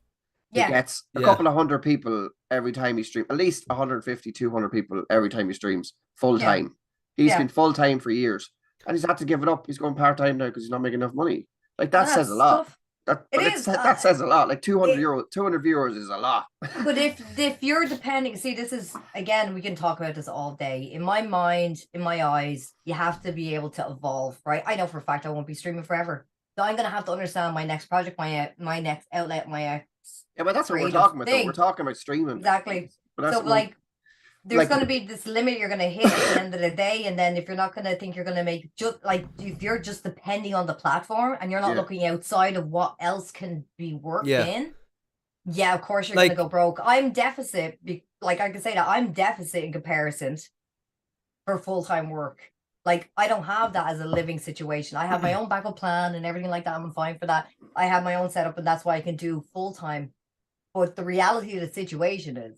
He Yeah. gets a Yeah. couple of hundred people every time he streams, at least 150, 200 people every time he streams full Yeah. time. He's Yeah. been full time for years, and he's had to give it up. He's going part time now because he's not making enough money. Like that And says a that's lot. tough. But It is, that says a lot. Like 200 it- euro, 200 viewers is a lot. But if you're depending, see, this is again, we can talk about this all day. In my mind, in my eyes, you have to be able to evolve, right? I know for a fact I won't be streaming forever, so I'm gonna have to understand my next project, my next outlet, my Yeah, but that's what we're creative talking about. Though. thing. We're talking about streaming. exactly. But that's So what- like, there's like- going to be this limit you're going to hit at the end of the day, and then if you're not going to think you're going to make just like if you're just depending on the platform and you're not Yeah. looking outside of what else can be worked Yeah. in, yeah, of course you're Like- going to go broke. I'm deficit, like I can say that I'm deficit in comparison for full-time work. Like I don't have that as a living situation. I have my own backup plan and everything like that. I'm fine for that. I have my own setup, and that's why I can do full-time. But the reality of the situation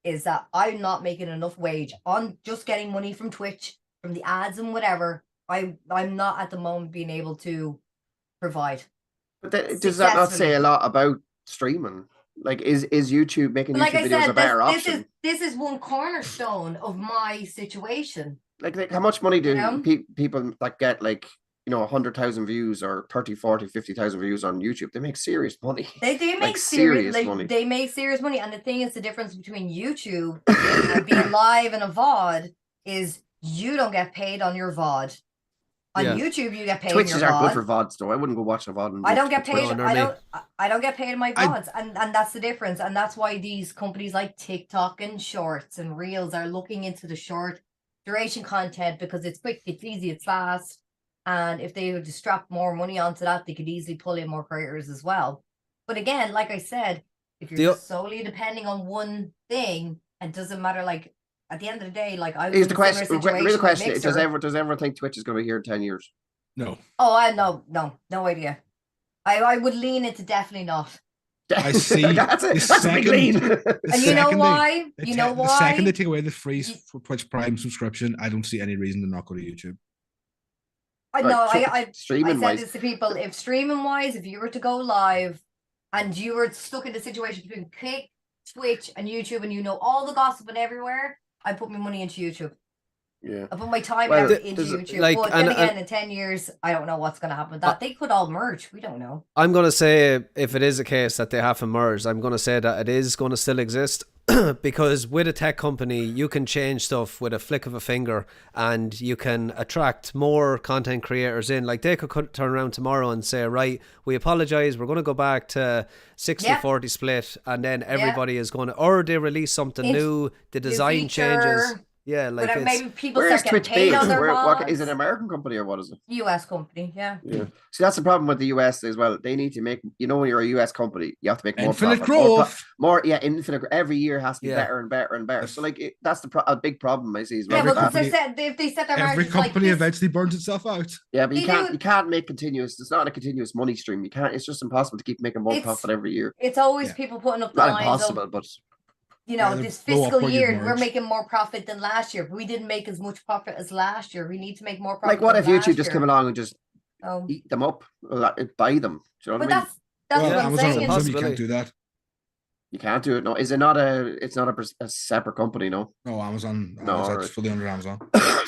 is that I'm not making enough wage on just getting money from Twitch, from the ads and whatever. I'm not at the moment being able to provide. But does that not say Successfully. a lot about streaming? Like, is YouTube making But like YouTube I videos a said, better this option? is one cornerstone of my situation. Like how much money do You know? people that get like 100,000 views or 30, 40, 50,000 views on YouTube? They make serious money. They make Like, serious serious money. They make serious money, and the thing is, the difference between YouTube and being live and a VOD is you don't get paid on your VOD. On Yeah. YouTube, you get paid. Twitches on your aren't VOD. good for VODs though. I wouldn't go watch a VOD. on I don't YouTube get for paid. Twitch. nor me. I don't get paid in my I- VODs, and that's the difference. And that's why these companies like TikTok and Shorts and Reels are looking into the short duration content because it's quick, it's easy, it's fast. And if they would just strap more money onto that, they could easily pull in more creators as well. But again, like I said, if you're The o- just solely depending on one thing, it doesn't matter. Like at the end of the day, like I was Here's in the a similar question. The situation real with question is: Mixer. does everyone think Twitch is going to be here in 10 years? No. Oh, I no idea. I would lean into definitely not. I see that's the a big second- lean. The And you know second they- why? they You ta- know The why? second they take away the free You- for Twitch Prime subscription, I don't see any reason to not go to YouTube. I Like, know. tr- I streaming said wise, this to people. If streaming wise, if you were to go live, and you were stuck in the situation between Kick, Twitch, and YouTube, and you know all the gossip and everywhere, I put my money into YouTube. yeah. I put my time Well, out th- into there's a- YouTube. like, but and- then again, in 10 years, I don't know what's going to happen with that. They could all merge. We don't know. I'm going to say, if it is a case that they haven't merged, I'm going to say that it is going to still exist because with a tech company, you can change stuff with a flick of a finger and you can attract more content creators in. Like they could turn around tomorrow and say, right, we apologize, we're going to go back to 60-40 split, and then everybody is going to, or they release something It's new, the design feature, changes. Yeah, like But it's, maybe people Where is start getting Twitch paid based? on their What is it? An VODs. American company or what is it? US company, yeah. Yeah. See, that's the problem with the US as well. They need to make, when you're a US company, you have to make more Infinite profit, more growth. infinite. Every year has to be Yeah. better and better and better. So, like, that's a big problem I see as well. Yeah, Every with because that. they said if they set their Every margins like company this, eventually burns itself out. Yeah, but They do. you can't make continuous. It's not a continuous money stream. You can't. It's just impossible to keep making more It's- profit every year. it's always Yeah. people putting up the Not lines impossible, of, but Yeah, this blow up fiscal when you year, we're merge. making more profit than last year. We didn't make as much profit as last year. We need to make more profit. like, what than if YouTube last just year. came along and just Oh. eat them up, or buy them? Do you know But what I mean? that's Well, what I'm Amazon saying. owns them, you can't Possibility. do that. You can't do it. No, is it not a? It's not a separate company. No, No, Amazon. No, Amazon's alright. fully under Amazon.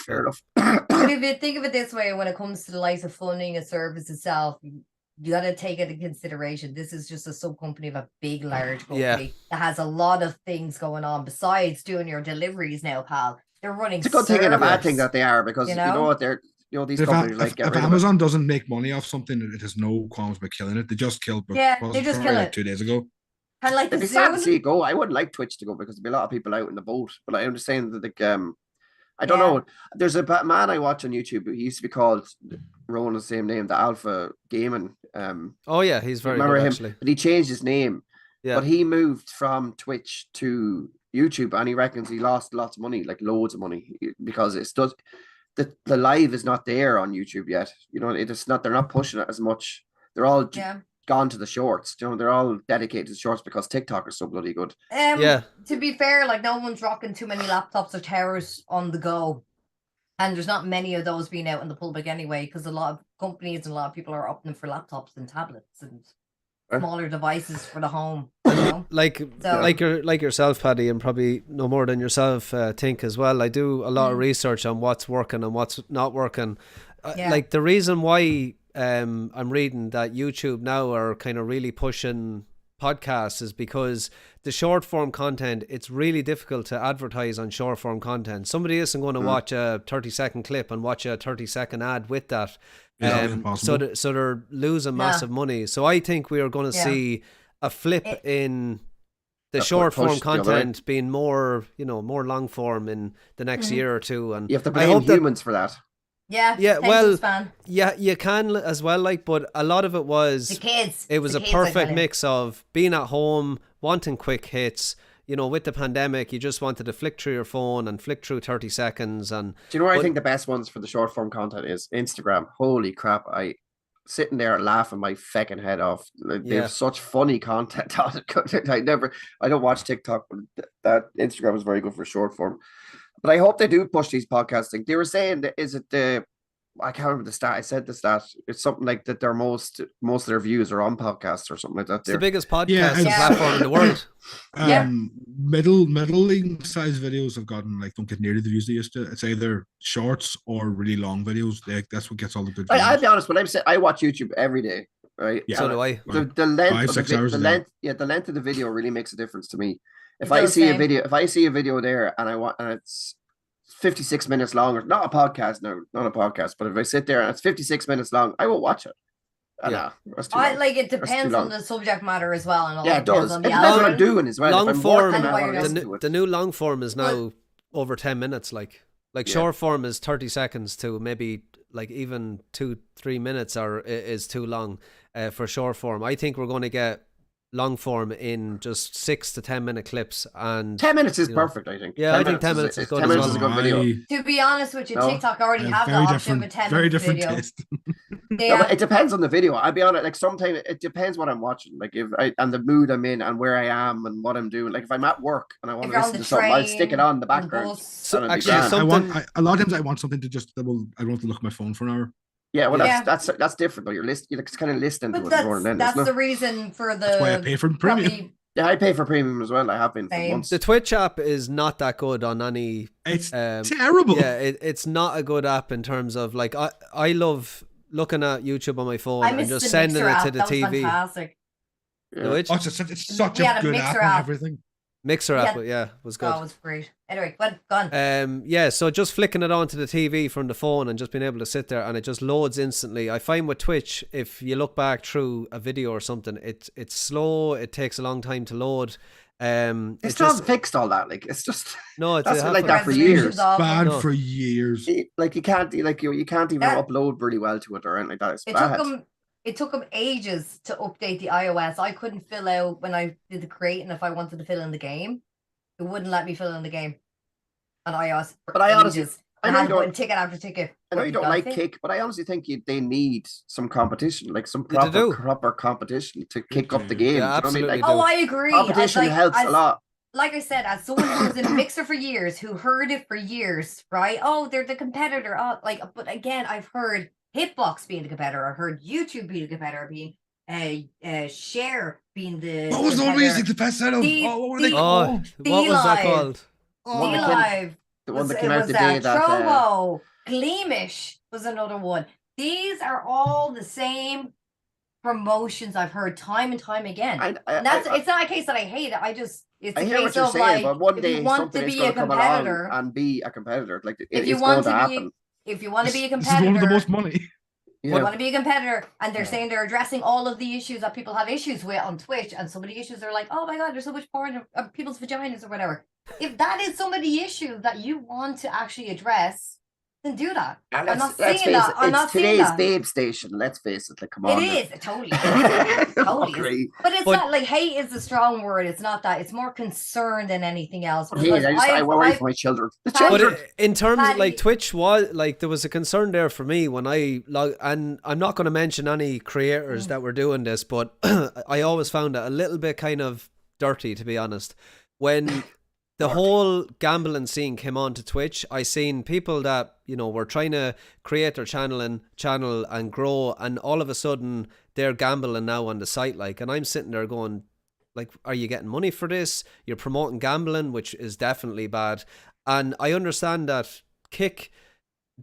fair enough. But if you think of it this way, when it comes to the likes of funding a service itself, you got to take it into consideration. This is just a sub company of a big, large company Yeah. that has a lot of things going on besides doing your deliveries now, pal. They're running. It's a good thing and a bad servers. thing that they are, because You you know know? what they're. These If, companies like get if rid of it. Amazon doesn't make money off something, it has no qualms about killing it. They just killed. Yeah, they just kill like it. 2 days ago. Kind of like It'd the be sad to Zoom. see it go. I wouldn't like Twitch to go because there'd be a lot of people out in the boat. But I understand that, like, I don't Yeah. know. There's a man I watch on YouTube. He used to be called rolling the same name, the Alpha Gaming. oh yeah, he's very Remember good him? actually. But he changed his name. Yeah. But he moved from Twitch to YouTube, and he reckons he lost lots of money, like loads of money, because it's does the live is not there on YouTube yet. You know, it's not. They're not pushing it as much. They're all Yeah. gone to the shorts. You know, they're all dedicated to shorts because TikTok is so bloody good. Yeah. To be fair, like no one's rocking too many laptops or towers on the go. And there's not many of those being out in the public anyway, because a lot of companies and a lot of people are opting for laptops and tablets and smaller devices for the home. You know? like So- like yourself, Paddy, and probably no more than yourself, think as well. I do a lot of Mm. research on what's working and what's not working. Yeah. Like the reason why I'm reading that YouTube now are kind of really pushing podcasts is because the short form content, it's really difficult to advertise on short form content. Somebody isn't going to watch a 30-second clip and watch a 30-second ad with that. Yeah, So, impossible. so they're losing Yeah. massive money. So I think we are going to Yeah. see a flip It- in the A short form push the other way. content being more, more long form in the next Mhm. year or two. And You have to I blame hope that humans for that. Yeah. Yeah, attention well, span. yeah, you can as well, like, but a lot of it The was kids. it was the a kids, I tell perfect you. mix of being at home, wanting quick hits. With the pandemic, you just wanted to flick through your phone and flick through 30 seconds. And Do you know what I But- think the best ones for the short form content is? Instagram. Holy crap! I sitting there laughing my fecking head off. Like, they Yeah. have such funny content on it. I don't watch TikTok, but that Instagram is very good for short form. But I hope they do push these podcasting. They were saying that I can't remember the stat. I said the stat. It's something like that. Their most of their views are on podcasts or something like that. it's the There. biggest podcast Yeah, it's- platform in the world. Yeah. Middling size videos have gotten don't get nearly the views they used to. It's either shorts or really long videos. That's what gets all the good views. I'll be honest. When I'm saying I watch YouTube every day, right? Yeah. So And do I. the length 5, of the 6 vi- hours the a day. length the length of the video really makes a difference to me. If It I does, see a same. video there and it's 56 minutes long, or not a podcast, no, not a podcast, but if I sit there and it's 56 minutes long, I will watch it. Yeah. Nah, that's too I long. like it too depends on long. the subject matter as well, and all Yeah, it depends does. on It the depends what I'm algorithm. doing as well. Long If I'm form, working, And I what want to you're listen the, to it. the new long form is now Well- over 10 minutes. Like Yeah. short form is 30 seconds to maybe like even 2-3 minutes is too long for short form. I think we're going to get long form in just 6 to 10 minute clips, and 10 minutes is you know. perfect, I think. Yeah, I think 10 minutes is good 10 as minutes well. is a good video. To be honest with you, No. TikTok already I have the very option different, with 10 very minutes different video. taste. They No, but have- it depends on the video. I'll be honest. Like sometimes it depends what I'm watching. Like if I and the mood I'm in and where I am and what I'm doing. Like if I'm at work and I want if to you're on listen the to something, I'll stick it train, on in the on the background. bus. So and it'll be actually, grand. some- A lot of times I want something to just I don't have to look at my phone for an hour. Yeah, well, Yeah. that's different though. You're kind of listening to But it more than that's isn't the it? reason for the. That's why I pay for premium. probably- Yeah, I pay for premium as well. I have been for Same. months. the Twitch app is not that good on any. It's Um, terrible. yeah, it's not a good app in terms of like I love looking at YouTube on my phone I and missed just the sending Mixer it app. to the That was TV. fantastic. The Yeah. which Oh, it's such Yeah, a the good Mixer app and app. everything. Mixer Yeah. app, yeah, was good. Oh, it was great. Anyway, gone. Yeah, so just flicking it onto the TV from the phone and just being able to sit there and it just loads instantly. I find with Twitch, if you look back through a video or something, it's slow. It takes a long time to load. It's It's not just fixed all that. Like it's just no, it's that's it been like happens. that for Resolution's years. awful. Bad No. for years. like you can't you can't even Yeah. upload really well to it or anything like that. It's It bad. took them ages to update the iOS. I couldn't fill out when I did the creating if I wanted to fill in the game. It wouldn't let me fill in the game on iOS. For But I honestly- ages. I I know had you to put don't- in ticket after ticket. I know But you don't gotta like fit. Kick, but I honestly think they need some competition, like some They do. proper competition to kick up the do. game. Yeah, Do you know what I mean? absolutely Like do. Oh, I agree. competition helps a lot. Like I said, as someone who was in Mixer for years, who heard it for years, right? Oh, they're the competitor. Oh, but again, I've heard Hitbox being the competitor. I've heard YouTube being the competitor, being Share being the. What was the one we used to competitor. take the piss out of? The- Oh, what were they the- Oh, called? what was that Live. called? One Be that came- Live. The one that It came out was, today that Trovo, Gleamish was another one. These are all the same promotions I've heard time and time again. I And it's not a case that I hate it. It's I a hear case what you're of saying, like, but one if day you want something to is be going a to come competitor, along and be a competitor. Like if you it's want going to to be, happen. if you want to be a This is the one competitor, with the most money. you Yeah. want to be a competitor, and they're Yeah. saying they're addressing all of the issues that people have issues with on Twitch, and some of the issues are like, oh my god, there's so much porn of people's vaginas or whatever. If that is some of the issues that you want to actually address, then do that. And I'm let's not face saying that. I'm it's not saying today's that. babe station. Let's face it. Like, come on. It is totally, totally. is. Agree. But it's But- not like hate is a strong word. It's not that. It's more concern than anything else. Hey, I because worry I've- for my children. The But But children. in terms of like Paddy- Twitch was like there was a concern there for me when I log, and I'm not going to mention any creators that were doing this, but I always found it a little bit kind of dirty, to be honest. When the whole gambling scene came onto Twitch. I seen people that, you know, were trying to create their channel and grow, and all of a sudden they're gambling now on the site, like, and I'm sitting there going, like, are you getting money for this? You're promoting gambling, which is definitely bad. And I understand that Kick,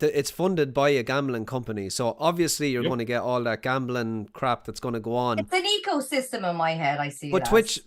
it's funded by a gambling company, so obviously you're going to get all that gambling crap that's going to go on. It's an ecosystem in my head. I see. But Twitch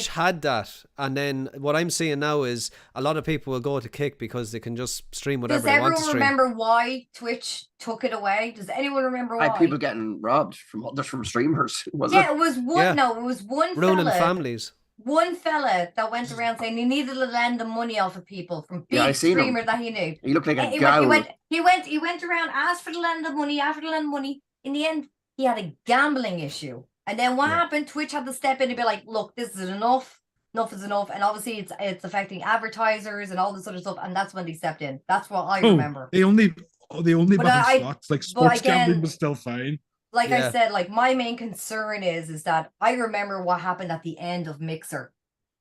had that, and then what I'm seeing now is a lot of people will go to Kick because they can just stream whatever they want to stream. Does everyone remember why Twitch took it away? Does anyone remember why? People getting robbed from streamers. It was one. No, it was one ruining fella. families. One fella that went around saying he needed to lend the money off of people from big streamer that he knew. He looked like a guy. He went around, asked for the lend of money, after the lend of money. In the end, he had a gambling issue. And then what happened? Twitch had to step in and be like, look, this is enough. Enough is enough. And obviously it's affecting advertisers and all this other stuff. And that's when they stepped in. That's what I remember. They only banned slots. Like sports gambling was still fine. Like I said, like my main concern is that I remember what happened at the end of Mixer.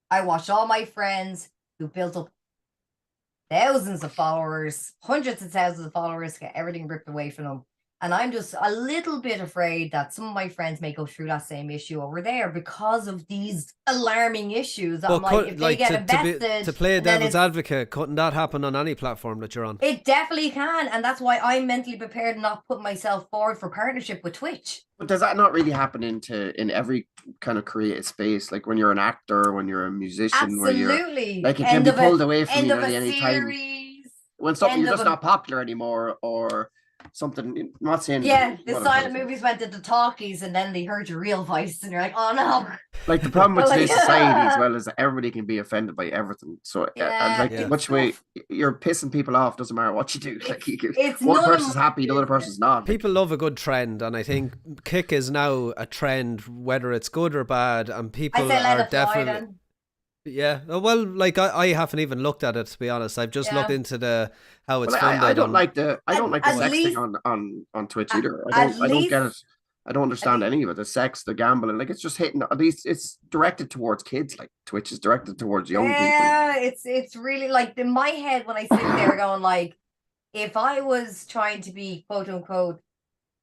I watched all my friends who built up thousands of followers, hundreds of thousands of followers, get everything ripped away from them. And I'm just a little bit afraid that some of my friends may go through that same issue over there because of these alarming issues. I'm like, if they get invested... To play devil's advocate, couldn't that happen on any platform that you're on? It definitely can. And that's why I'm mentally prepared to not put myself forward for partnership with Twitch. But does that not really happen in every kind of creative space? Like when you're an actor, when you're a musician, absolutely. Where you're, like, it can be pulled away from you at any time. When something you're just not popular anymore, or something. I'm not saying. Yeah, the silent movies went to the talkies, and then they heard your real voice, and you're like, "Oh no!" Like the problem with today's society as well is that everybody can be offended by everything. So, which way you're pissing people off doesn't matter what you do. Like, it's one person's happy, the other person's not. People love a good trend, and I think Kick is now a trend, whether it's good or bad, and people are definitely. Yeah, well, like I haven't even looked at it, to be honest. I've just looked into how it's funded. I don't like the sex thing on Twitch either. I don't get it. I don't understand any of it. The sex, the gambling, like it's just hitting. At least it's directed towards kids. Like Twitch is directed towards young people. Yeah, it's really like in my head when I sit there going like, if I was trying to be quote unquote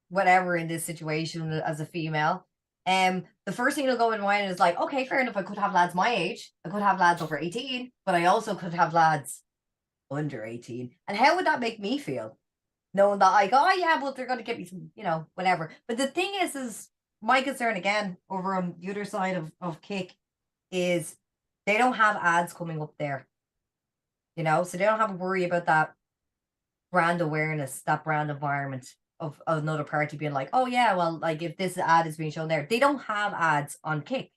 whatever in this situation as a female. The first thing that'll go in my mind is like, okay, fair enough. I could have lads my age. I could have lads over 18, but I also could have lads under 18. And how would that make me feel? Knowing that I go, oh yeah, but they're going to get me some, whatever. But the thing is my concern again, over on the other side of Kick, is they don't have ads coming up there. So they don't have to worry about that brand awareness, that brand environment. Of another party being like, oh yeah, well, like if this ad is being shown there, they don't have ads on Kick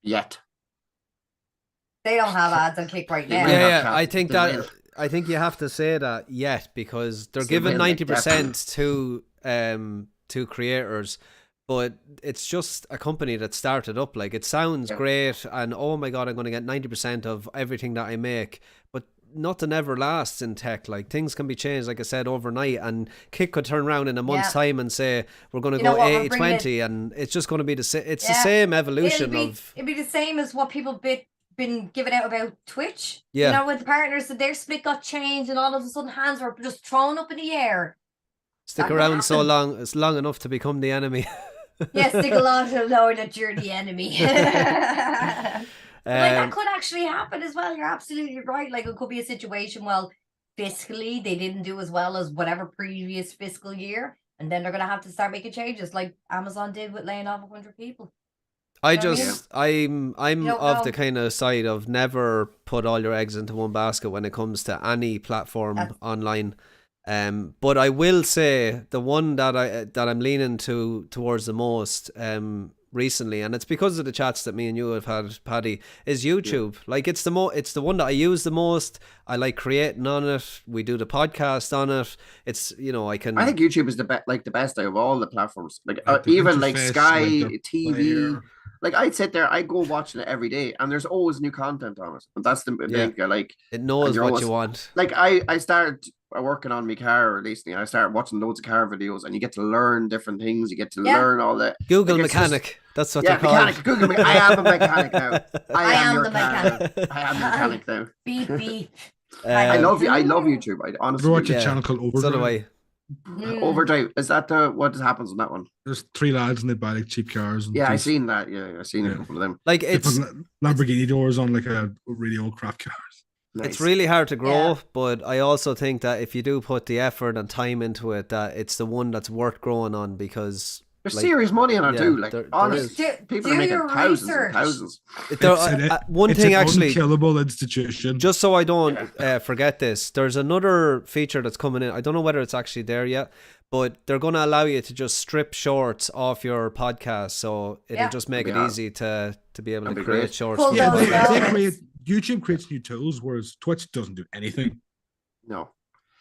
yet. They don't have ads on Kick right now. Yeah, I think you have to say that yet, because they're giving 90% to creators, but it's just a company that started up. Like it sounds great, and oh my god, I'm going to get 90% of everything that I make, but nothing ever lasts in tech. Like things can be changed, like I said, overnight, and Kick could turn around in a month's time and say we're going to go 80-20, and it's just going to be the same. It's the same evolution it'd be the same as what people been giving out about Twitch. With the partners, that their split got changed, and all of a sudden hands were just thrown up in the air. Stick around so long, it's long enough to become the enemy. Stick along to know that you're the enemy. Like that could actually happen as well. You're absolutely right. Like it could be a situation, well, fiscally they didn't do as well as whatever previous fiscal year, and then they're going to have to start making changes like Amazon did with laying off 100 people. I'm of the kind of side of never put all your eggs into one basket when it comes to any platform online. But I will say the one that I'm leaning towards the most recently, and it's because of the chats that me and you have had, Paddy, is YouTube. Like it's the one that I use the most. I like creating on it. We do the podcast on it. It's I think YouTube is the best out of all the platforms. Like even like Sky TV. Like I'd sit there, I go watching it every day, and there's always new content on it. And that's the thing. Like it knows what you want. Like I started working on my car recently, I started watching loads of car videos, and you get to learn different things. You get to Yeah. learn all that. Google Like, it's mechanic. That's what Yeah, they're called. mechanic. Google me. I am a mechanic now. I am your the car mechanic. now. I am the mechanic now. Beep beep. I Um, love you. I love YouTube. I Ever honestly. watch a Yeah. channel called Overdrive? So do I. Overdrive. Is that what happens on that one? There's 3 lads and they buy like cheap cars. And Yeah, I just- seen that. Yeah, I seen a Yeah. couple of them. Like they it's put Lamborghini doors on like a really old crap cars. Nice. it's really hard to grow, Yeah. but I also think that if you do put the effort and time into it, that it's the one that's worth growing on because There's like, serious money on it yeah, too. Like there honest, is. people Do are making your thousands research. and thousands. one It's thing an actually, unkillable institution. just so I don't forget this, there's another feature that's coming in. I don't know whether it's actually there yet, but they're going to allow you to just strip shorts off your podcast, so it'll Yeah. just make it Yeah. easy to be able That'd to be create great. shorts. Pull for yeah, those your they podcast. out. create YouTube creates new tools, whereas Twitch doesn't do anything. No.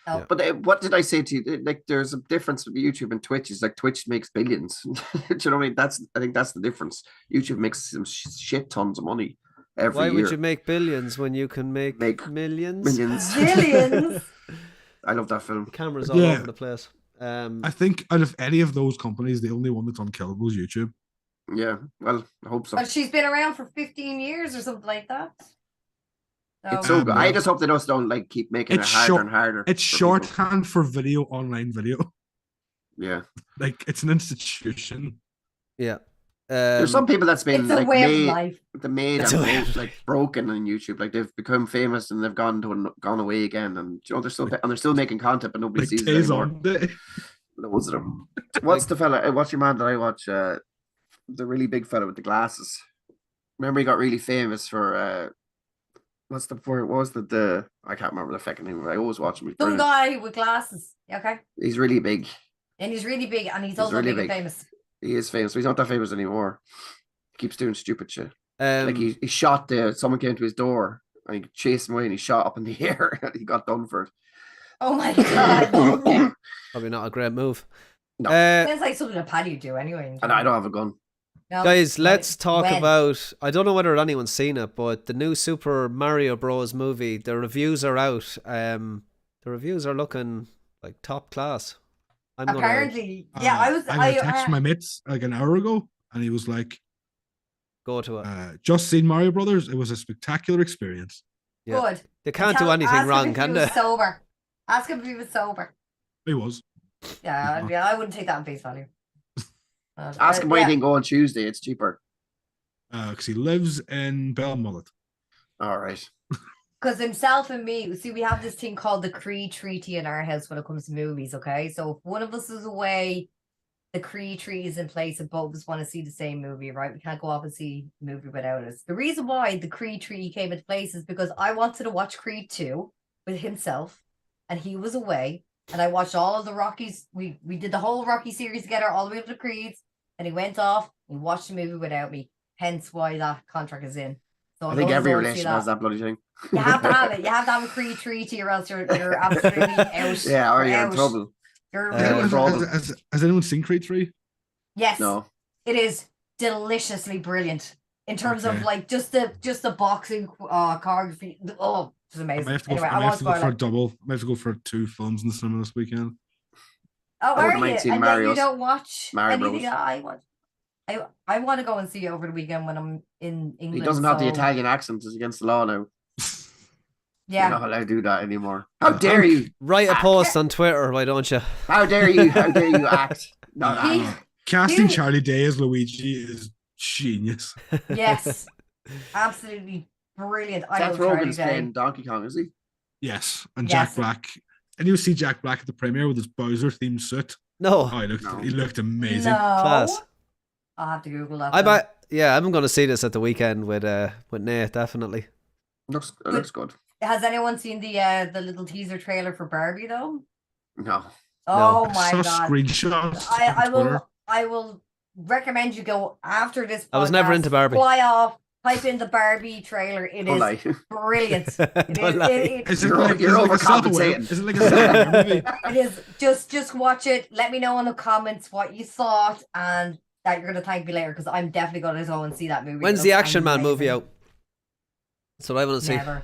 No. But what did I say to you? Like, there's a difference with YouTube and Twitch. Is like Twitch makes billions. Do you know what I mean? I think that's the difference. YouTube makes some shit tons of money every Why year. would you make billions when you can make millions? Millions. Zillions. I love that film. The cameras all Yeah. over the place. I think out of any of those companies, the only one that's unkillable is YouTube. Yeah. Well, I hope so. But she's been around for 15 years or something like that. It's So, so good. I just hope they just don't like keep making It's it harder short- and harder. It's for people. shorthand for video, online video. Yeah. Like it's an institution. Yeah. There's some people that's been it's a like way of made, life. and It's a way of like broken on YouTube. Like they've become famous and they've gone away again, and you know they're still making content, but nobody Like sees it days anymore. on day. Loads of them. What's the fella? What's your man that I watch? The really big fella with the glasses. Remember, he got really famous for what's the word? What was the? I can't remember the fucking name. I always watch him. He's Some brilliant. guy with glasses. Okay. He's really big. And he's really big and he's He's also really big and big. famous. He is famous. But he's not that famous anymore. He keeps doing stupid shit. Like um, he shot someone came to his door and he chased him away and he shot up in the air and he got done for it. Oh my god. probably not a great move. No. Sounds like something a Paddy would do anyway. And I don't have a gun. No, Guys, but let's talk when? about. I don't know whether anyone's seen it, but the new Super Mario Bros. Movie. The reviews are out. The reviews are looking like top class. I'm gonna. Apparently, yeah, I was. I texted my mates like an hour ago, and he was like, Go to it. "Just seen Mario Brothers. It was a spectacular experience." Yeah. Good. They can't do anything ask him wrong, if can he they? was sober. Ask him if he was sober. He was. Yeah, yeah, I wouldn't take that on face value. Ask him why you didn't go on Tuesday. It's cheaper. Because he lives in Belmullet. All right. Because himself and me, see, we have this thing called the Cree Treaty in our house when it comes to movies, okay? So if one of us is away, the Cree Treaty is in place and both of us want to see the same movie, right? We can't go off and see a movie without us. The reason why the Cree Treaty came into place is because I wanted to watch Creed 2 with himself and he was away. And I watched all of the Rockies. We did the whole Rocky series together, all the way up to Creeds. And he went off and watched the movie without me. Hence why that contract is in. So I think those every don't see relation has that bloody thing. You have to have it. You have to have a Cree treaty, or else you're absolutely out. Yeah, or you're out. in trouble. You're Uh, ruined. Has- Has anyone seen Creed 3? Yes, No. it is deliciously brilliant in terms of Okay. like just the boxing choreography. Oh, it's I amazing. may have to go, Anyway, for, I I may won't have to go spoil for a it. double. I may have to go for 2 films in the cinema this weekend. Oh, I are wouldn't you? mind seeing And then you Mario's- don't watch Mario anything Bros. that I watch. I want to go and see it over the weekend when I'm in England. He doesn't have the so- Italian accent. It's against the law now. Yeah. You're not allowed to do that anymore. How dare you? Write a post on Twitter, why don't you? How dare you? How dare you act? No, He- Casting you- Charlie Day as Luigi is genius. Yes. Absolutely brilliant. I Seth love Charlie Rogen's Day. playing Donkey Kong, is he? Yes, and Yes. Jack Black. And you see Jack Black at the premiere with his Bowser themed suit. No, Oh, No. he looked amazing. No. class. I'll have to Google that. I then. bet. Yeah, I'm going to see this at the weekend with Nate, definitely. Looks good. Has anyone seen the little teaser trailer for Barbie though? No. Oh I my saw god! screenshots. I on Twitter. will recommend you go after this. I was never podcast, into Barbie. Fly off, type in the Barbie trailer. It Don't is lie. brilliant. It Don't is, lie. Is You're like a self-aware? overcompensating. Is it like a self-aware movie? it is just watch it. Let me know in the comments what you thought, and that you're gonna thank me later because I'm definitely gonna go and see that movie. When's It the looks Action Man movie amazing. out? That's what I want to see. Never.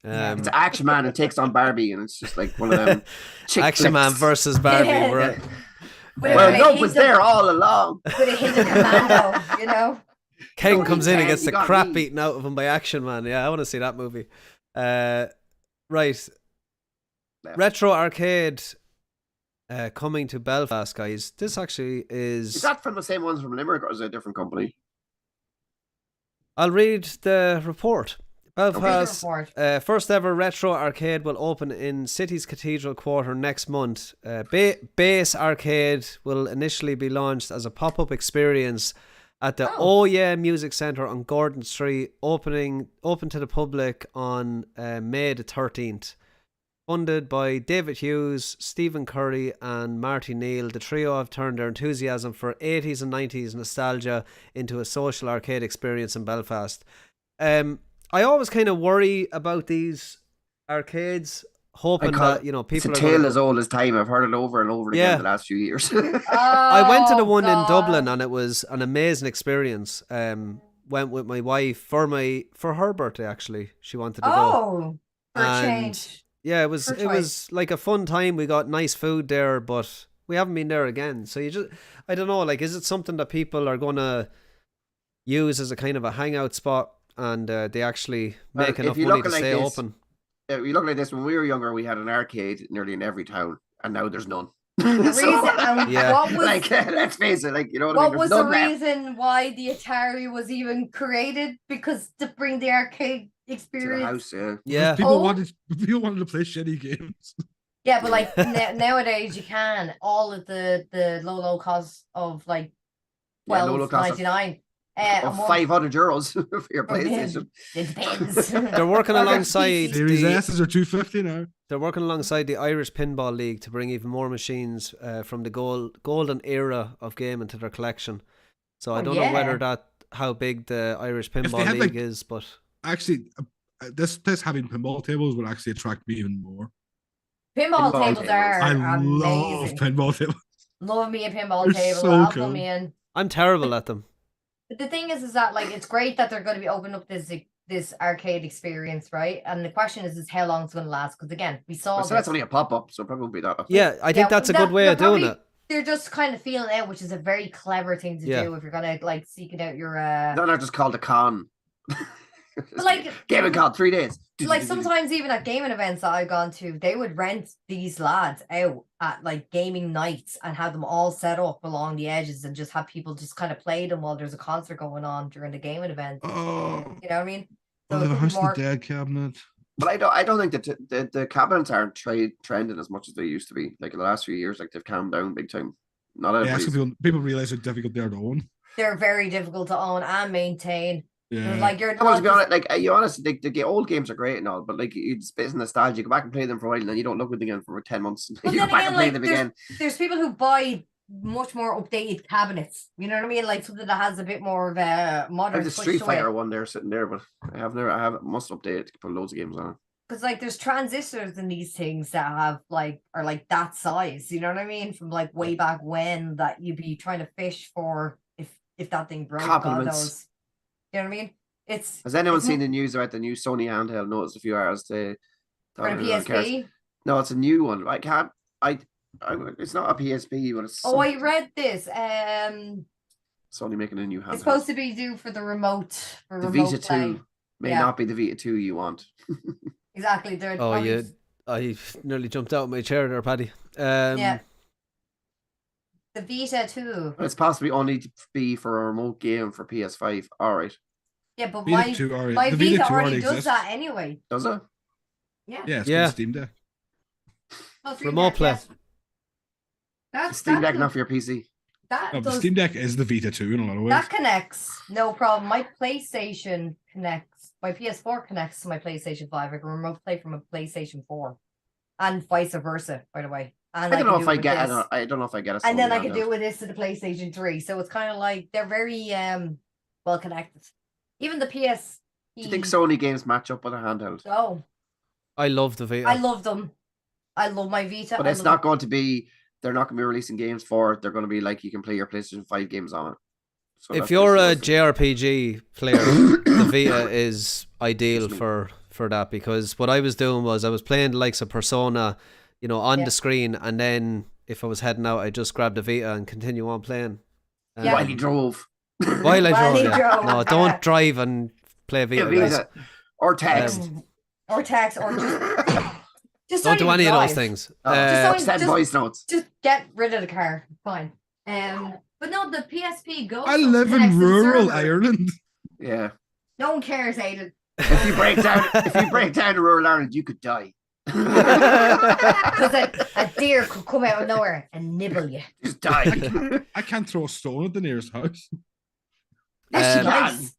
Yeah. It's Action Man and takes on Barbie, and it's just like one of them. chick Action Man flicks. versus Barbie. Yeah. We're- With Well, a love hint was of- there all along. With a hint of Commando, you know. Ken Don't comes in and Ken, gets you the got crap me. beaten out of him by Action Man. Yeah, I want to see that movie. Right. Left. Retro Arcade coming to Belfast, guys. This actually Is is... that from the same ones from Limerick, or is it a different company? I'll read the report. Belfast, Report. first ever Retro Arcade will open in City's Cathedral Quarter next month. Base Arcade will initially be launched as a pop-up experience at the Oh Yeah Music Centre on Gordon Street, open to the public on May the 13th. Funded by David Hughes, Stephen Curry and Marty Neal, the trio have turned their enthusiasm for 80s and 90s nostalgia into a social arcade experience in Belfast. I always kind of worry about these arcades, hoping that, you know, It's a people are tale gonna as old as time. I've heard it over and over Yeah. again the last few years. I went to the Oh, one in God. Dublin and it was an amazing experience. Went with my wife for her birthday actually. She wanted to go. Oh, for a And- change. Yeah, it was Fair it was like a fun time. We got nice food there, but we haven't been there again. So I don't know, like, is it something that people are gonna use as a kind of a hangout spot and they actually Well, make if enough you money look to at like stay this, open? You look like this. When we were younger, we had an arcade nearly in every town, and now there's none. The reason, and Yeah. what was like, let's face it, like, you know what, I what mean? was There's the none left reason why the Atari was even created? Because to bring the arcade to the experience. house. Yeah. Yeah. People Oh. wanted to play shitty games. Yeah, but like nowadays you can all of the low cost of like Yeah, low cost of- $12.99. Of €500 for your Oh, yeah. PlayStation. It depends. They're working Or alongside Series the S's are $250 now. they're working alongside the Irish Pinball League to bring even more machines from the golden era of gaming to their collection. So I Oh, don't know yeah. whether how big the Irish Pinball had, League like- is, but Actually, this having pinball tables would actually attract me even more. Pinball Pinball tables tables. are I love amazing. pinball tables. Love me a pinball They're table. so I'll put cool. me in. I'm terrible at them. But the thing is that like it's great that they're going to be opening up this arcade experience, right? And the question is how long it's going to last? Because again, we saw So that's this. only a pop up, so it probably won't be that. Yeah, I think that's a good way they're of doing probably- it. They're just kind of feeling out, which is a very clever thing to Yeah. do if you're gonna like seeking out your No, they're just called a con. But like Gaming con, 3 days. like sometimes even at gaming events that I've gone to, they would rent these lads out at like gaming nights and have them all set up along the edges and just have people just kind of play them while there's a concert going on during the gaming event. Oh, You know what I mean? oh, it the could be House of more- the Dead cabinet. But I don't think that the cabinets aren't trending as much as they used to be. Like in the last few years, like they've calmed down big time. Not Yeah, everybody's. so people realize how difficult they are to own. They're very difficult to own and maintain. Yeah. Like you're Come on, to not be just- honest, like you honestly, the old games are great and all, but like it's a bit of nostalgia. You go back and play them for a while, and then you don't look at them again for 10 months. But you then go back again, and play like, them there's- again. there's people who buy much more updated cabinets. You know what I mean? Like something that has a bit more of a I modern have the touch Street to it. Fighter one there sitting there, but I must update it to put loads of games on. Because like there's transistors in these things that have like are like that size, you know what I mean? From like way back when that you'd be trying to fish for if that thing broke. God Compliments. knows. You know what I mean? It's Has anyone it's seen mo- the news about the new Sony handheld? Noticed a few hours to for the PSP. No, it's a new one. I can't. It's not a PSP, but it's Oh, I read this. Sony making a new handheld. It's supposed to be due for the remote for the remote Vita play. 2 may Yeah. not be the Vita 2 you want. Exactly. They're Oh, probably- yeah. I nearly jumped out of my chair there, Paddy. Yeah. The Vita too. It's possibly only to be for a remote game for PS5. All right, Yeah, but Vita my 2 already, my the Vita Vita 2 already already does exists. that anyway. does it? Yeah. Yeah, it's Yeah. called Steam Deck. Oh, Dreamcast, Remote play. yes. That's Steam Deck not for your PC. that No, the does Steam Deck is the Vita 2 in a lot of ways. that connects, no problem. My PlayStation connects. My PS4 connects to my PlayStation 5. I can remote play from a PlayStation 4, and vice versa. By the way, and I don't know if I get. this. I don't know if I get a. And then Sony I can handheld. do with this to the PlayStation 3. So it's kind of like they're very well connected. Even the PS. Do you think Sony games match up with a handheld? Oh, I love the Vita. I love them. I love my Vita. But I it's love not going to be. They're not going to be releasing games for it. They're going to be like you can play your PlayStation 5 games on it. So If that's you're a basically JRPG player, the Vita is ideal Sweet. for for that, because what I was doing was I was playing the likes of Persona, on Yeah. the screen, and then if I was heading out, I just grabbed the Vita and continue on playing. Yeah. While he drove. While I While drove, he yeah. drove, No, yeah. don't drive and play Vita, Yeah, guys. Vita. Or text. Or text, or just Don't do even any of those drive. things. don't- Send just- voice notes. Just get rid of the car. Fine. But no, the PSP Go. I stuff live connects in to the rural server. Ireland. Yeah. No one cares, Aiden. If you break down to rural Ireland, you could die. Because a deer could come out of nowhere and nibble you. Just die. I can't throw a stone at the nearest house. Yes, you Um, can. Nice.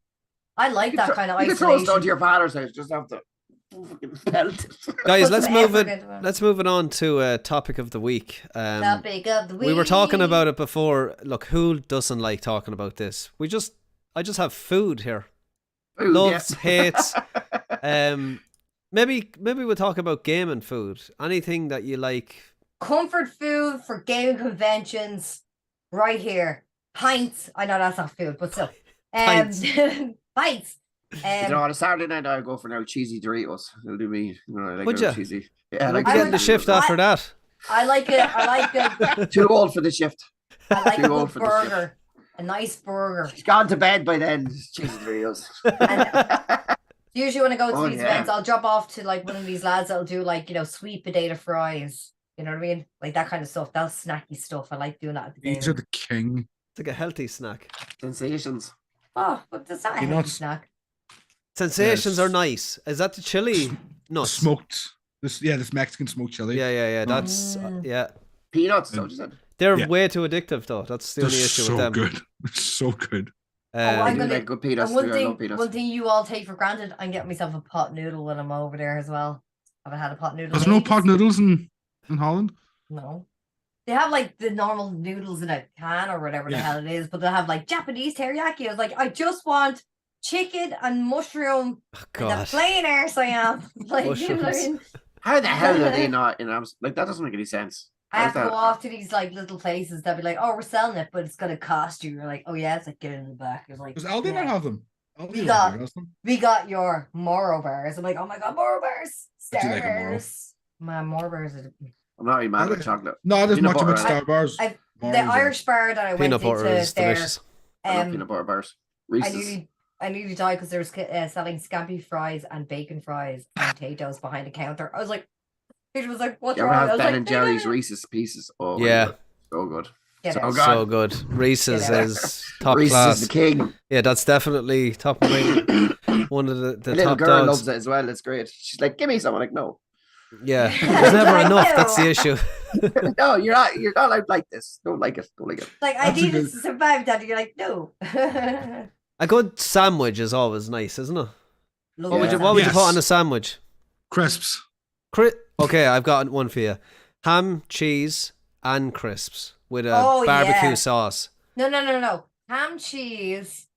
I like that kind of You can throw a stone to isolation. your father's house. Just have to fucking pelt it. Guys, Put let's some move effort it. into it. Let's move it on to topic of the week. Topic of the week. We were talking about it before. Look, who doesn't like talking about this? I just have food here. Food, Loves, yeah. hates. Maybe we'll talk about gaming food. Anything that you like. comfort food for gaming conventions right here. Pints. I know that's not food, but still. Pints. Pints. You know, on a Saturday night, I go for now cheesy Doritos. It'll do me. I like Would them ya? cheesy. Yeah, I We'll like be I getting the would- shift after that. I like it. I like a, Too old for the shift. I like a Too old good for the shift. burger. A nice burger. She's gone to bed by then. Cheesy Doritos. Usually when I go to Oh, these yeah. events, I'll drop off to like one of these lads that'll do like, sweet potato fries. You know what I mean? Like that kind of stuff. That's snacky stuff. I like doing that at the game. These are the king. It's like a healthy snack. Sensations. Oh, but that's not a You know, healthy it's- snack. Sensations Yes. are nice. Is that the chili nuts? Smoked. This Mexican smoked chili. Yeah. That's Mm. yeah. Peanuts, so you said. They're Yeah. way too addictive, though. That's the They're only issue so with them. good. They're so good. I'm I do gonna- like good peanuts. And Too. I love peanuts. one thing you all take for granted, I'm getting myself a pot noodle when I'm over there as well. Haven't had a pot noodle. There's in no ages. pot noodles in Holland. No. They have like the normal noodles in a can or whatever the Yeah. hell it is, but they have like Japanese teriyaki. I was like, I just want chicken and mushroom Oh, and the God. plain arse I am. Like, you know what I Mushrooms. mean? How the hell are they not in Amsterdam? Like, that doesn't make any sense. I How have is to that- go off to these like little places that be like, oh, we're selling it, but it's gonna cost you. You're like, oh yeah, it's like get in the back. It's like, Does Aldi yeah. not have them? Aldi We don't got- have them. We got your Moro bars. I'm like, oh my god, Moro bars, I do Star like a Moro. bars. My Moro bars are I'm not even mad Okay. at chocolate. No, there's Peanut not too much butter. Star Bars. the Mars are- Irish bar that I went Peanut butter into is there. delicious. I love Um, peanut butter bars. I Reese's. nearly died because there was selling scampi fries and bacon fries and potatoes behind the counter. I was like, it was like, what's You ever wrong? I have was Ben like, and "No, no, Jerry's no." Reese's Pieces? Oh, my Yeah. God. So good. Get So out. good. So good. Reese's Get out. is top Reese's class. is the king. Yeah, that's definitely top of my one of the The little top girl dogs. loves it as well. It's great. She's like, give me some. I'm like, no. Yeah, there's never I enough. That's the know. issue. No, you're not allowed like this. Don't like it. Don't like it. Like, I That's a need it good- to survive, Daddy. You're like, no. A good sandwich is always nice, isn't it? Love What would that. you What would you put Yes. on a sandwich? Crisps. Okay, I've got one for you. Ham, cheese, and crisps with a Oh, barbecue yeah. sauce. No. Ham, cheese,